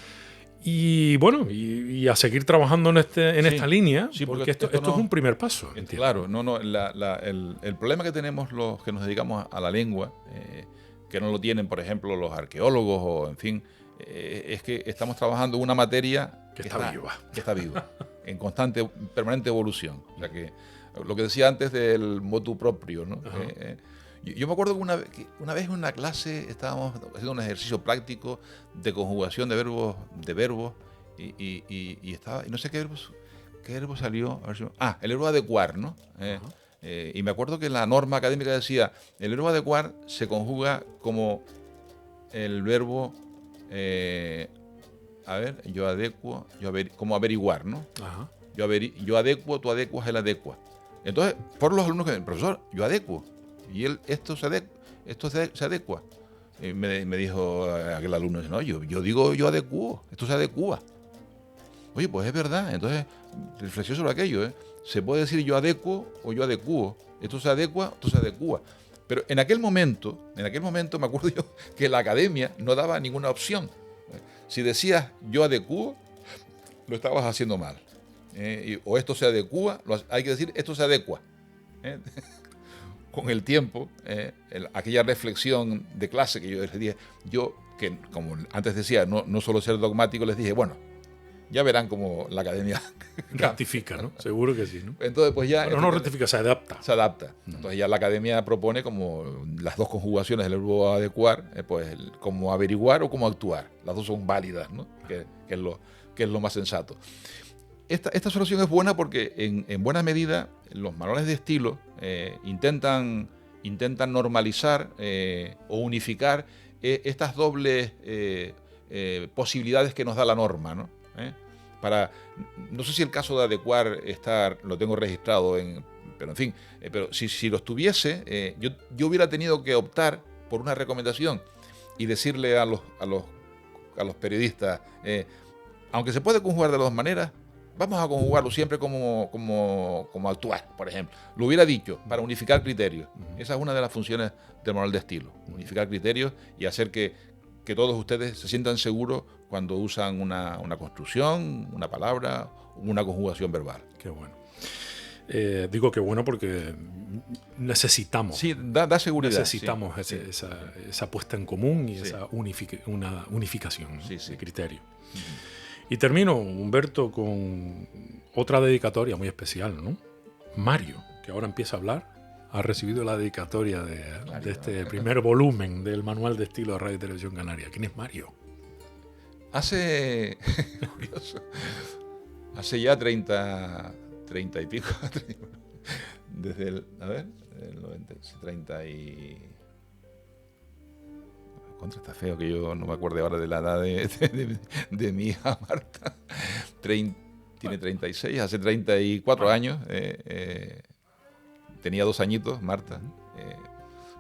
Y bueno, y a seguir trabajando en esta línea, sí, porque esto es un primer paso. Claro, el problema que tenemos los que nos dedicamos a la lengua, que no lo tienen, por ejemplo, los arqueólogos o, en fin, es que estamos trabajando una materia que está viva, en constante, permanente evolución. O sea que lo que decía antes del motu proprio, ¿no? Yo me acuerdo que una vez en una clase estábamos haciendo un ejercicio práctico de conjugación de verbos y no sé qué verbo salió. El verbo adecuar, ¿no? Y me acuerdo que la norma académica decía, el verbo adecuar se conjuga como el verbo, yo adecuo, como averiguar, ¿no? Ajá. Yo adecuo, tú adecuas, él adecua. Entonces, por los alumnos que el profesor, yo adecuo. Y él, esto se adecua. Me dijo aquel alumno, no, yo digo yo adecuo, esto se adecua. Oye, pues es verdad. Entonces, reflexión sobre aquello, Se puede decir yo adecuo o yo adecuo. Esto se adecua, esto se adecua. Pero en aquel momento me acuerdo yo que la academia no daba ninguna opción. Si decías yo adecuo, lo estabas haciendo mal. O esto se adecua, hay que decir esto se adecua. Con el tiempo, aquella reflexión de clase que yo les dije, que como antes decía, no solo ser dogmático, les dije, bueno, ya verán cómo la academia rectifica, ¿no? Seguro que sí, ¿no? Entonces, pues ya... Bueno, no rectifica, se adapta. Se adapta. Entonces ya la academia propone como las dos conjugaciones del verbo adecuar, pues como averiguar o como actuar. Las dos son válidas, ¿no? Que es lo más sensato. Esta solución es buena porque en buena medida los manuales de estilo intentan normalizar o unificar estas dobles posibilidades que nos da la norma, ¿no? No sé si el caso de adecuar lo tengo registrado, pero en fin, pero si lo estuviese, yo hubiera tenido que optar por una recomendación y decirle a los periodistas, aunque se puede conjugar de las dos maneras, vamos a conjugarlo siempre como actuar, por ejemplo. Lo hubiera dicho, para unificar criterios. Esa es una de las funciones del manual de estilo. Unificar criterios y hacer que todos ustedes se sientan seguros cuando usan una construcción, una palabra, una conjugación verbal. Qué bueno. Digo que bueno porque necesitamos. Sí, da seguridad. Necesitamos esa puesta en común y esa unificación, ¿no? De criterio. Y termino, Humberto, con otra dedicatoria muy especial, ¿no? Mario, que ahora empieza a hablar, ha recibido la dedicatoria de este primer volumen del Manual de Estilo de Radio y Televisión Canaria. ¿Quién es Mario? Hace ya 30 y pico, desde el 90, 30 y... Está feo que yo no me acuerde ahora de la edad de mi hija Marta. Tiene 36, hace 34 años. Tenía 2 añitos, Marta.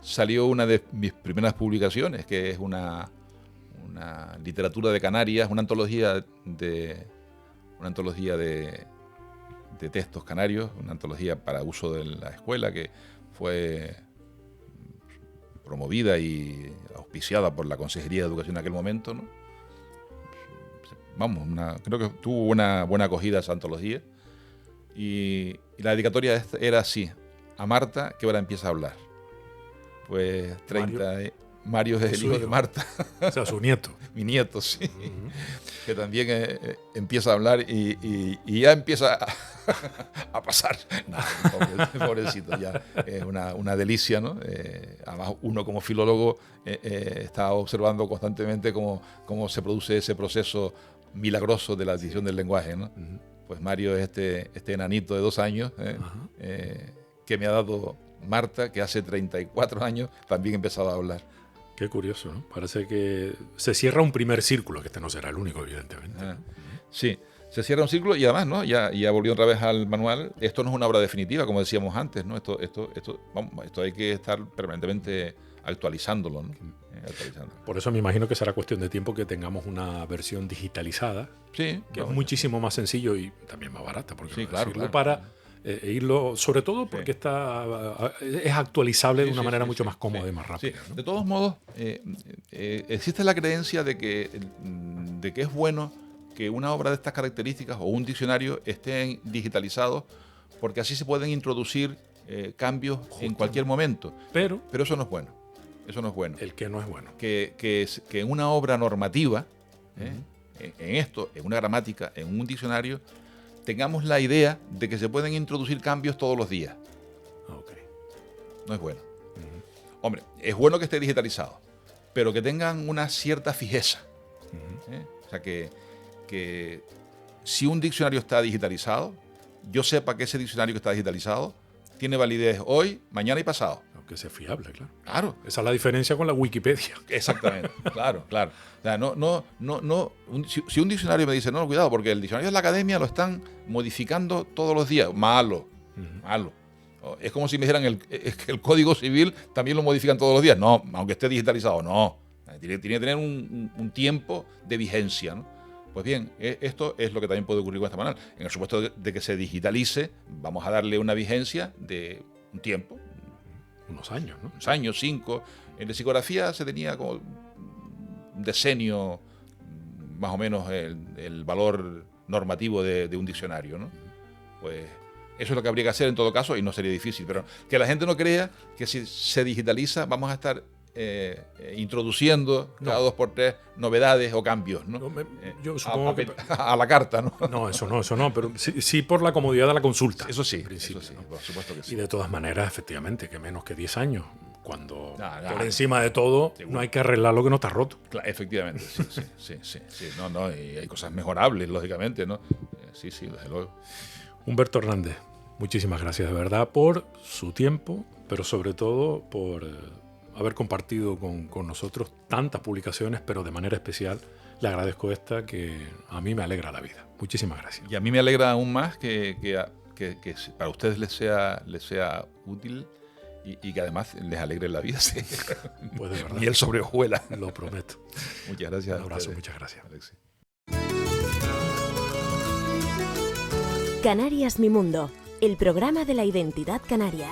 Salió una de mis primeras publicaciones, que es una literatura de Canarias, una antología de textos canarios, una antología para uso de la escuela que fue promovida y auspiciada por la Consejería de Educación en aquel momento, ¿no? Vamos, creo que tuvo una buena acogida esa antología. Y la dedicatoria era así: a Marta, que ahora empieza a hablar. Pues 30. Mario es el hijo de Marta. O sea, su nieto. Mi nieto, sí. Que también empieza a hablar y ya empieza a pasar. No, pobrecito, ya es una delicia, ¿no? Además, uno como filólogo está observando constantemente cómo se produce ese proceso milagroso de la adquisición del lenguaje, ¿no? Pues Mario es este enanito de 2 años que me ha dado Marta, que hace 34 años también empezaba a hablar. Qué curioso, ¿no? Parece que se cierra un primer círculo, que este no será el único, evidentemente. Sí, se cierra un círculo y además, ¿no? Ya volvió otra vez al manual. Esto no es una obra definitiva, como decíamos antes, ¿no? Esto hay que estar permanentemente actualizándolo, ¿no? Actualizándolo. Por eso me imagino que será cuestión de tiempo que tengamos una versión digitalizada, Sí, que es muchísimo más sencillo y también más barata, porque sí, claro, para irlo, sobre todo porque es actualizable de una manera mucho más cómoda y más rápida. Sí. ¿no? De todos modos, existe la creencia de que es bueno que una obra de estas características o un diccionario estén digitalizados, porque así se pueden introducir cambios en cualquier momento. Pero eso no es bueno. Eso no es bueno. El que no es bueno. Que en una obra normativa, en una gramática, en un diccionario, tengamos la idea de que se pueden introducir cambios todos los días. Okay. No es bueno. Hombre, es bueno que esté digitalizado, pero que tengan una cierta fijeza. O sea, que si un diccionario está digitalizado, yo sepa que ese diccionario que está digitalizado tiene validez hoy, mañana y pasado. Que sea fiable, claro. Claro. Esa es la diferencia con la Wikipedia. Exactamente, claro. O sea, si un diccionario me dice, no, cuidado, porque el diccionario de la academia lo están modificando todos los días, malo. Es como si me dijeran es que el Código Civil también lo modifican todos los días. No, aunque esté digitalizado, no. Tiene que tener un tiempo de vigencia, ¿no? Pues bien, esto es lo que también puede ocurrir con esta manual. En el supuesto de que se digitalice, vamos a darle una vigencia de un tiempo. Unos años, ¿no? Unos años, 5. En lexicografía se tenía como un decenio, más o menos, el valor normativo de un diccionario, ¿no? Pues eso es lo que habría que hacer en todo caso y no sería difícil. Pero que la gente no crea que si se digitaliza vamos a estar introduciendo cada 2 por 3 novedades o cambios, ¿no? Yo supongo que a la carta, ¿no? No, eso no, pero sí por la comodidad de la consulta. Eso sí, ¿no? por supuesto que sí. Y de todas maneras, efectivamente, que menos que 10 años, cuando por no, encima de todo no hay que arreglar lo que no está roto. Efectivamente, sí. No, y hay cosas mejorables, lógicamente, ¿no? Sí, desde luego. Humberto Hernández, muchísimas gracias de verdad por su tiempo, pero sobre todo por haber compartido con nosotros tantas publicaciones, pero de manera especial le agradezco esta que a mí me alegra la vida. Muchísimas gracias. Y a mí me alegra aún más que para ustedes les sea útil y que además les alegre la vida. Sí. Pues de verdad. Y el sobre hojuela. Lo prometo. Muchas gracias. Un abrazo, muchas gracias. Alexis. Canarias Mi Mundo, el programa de la identidad canaria.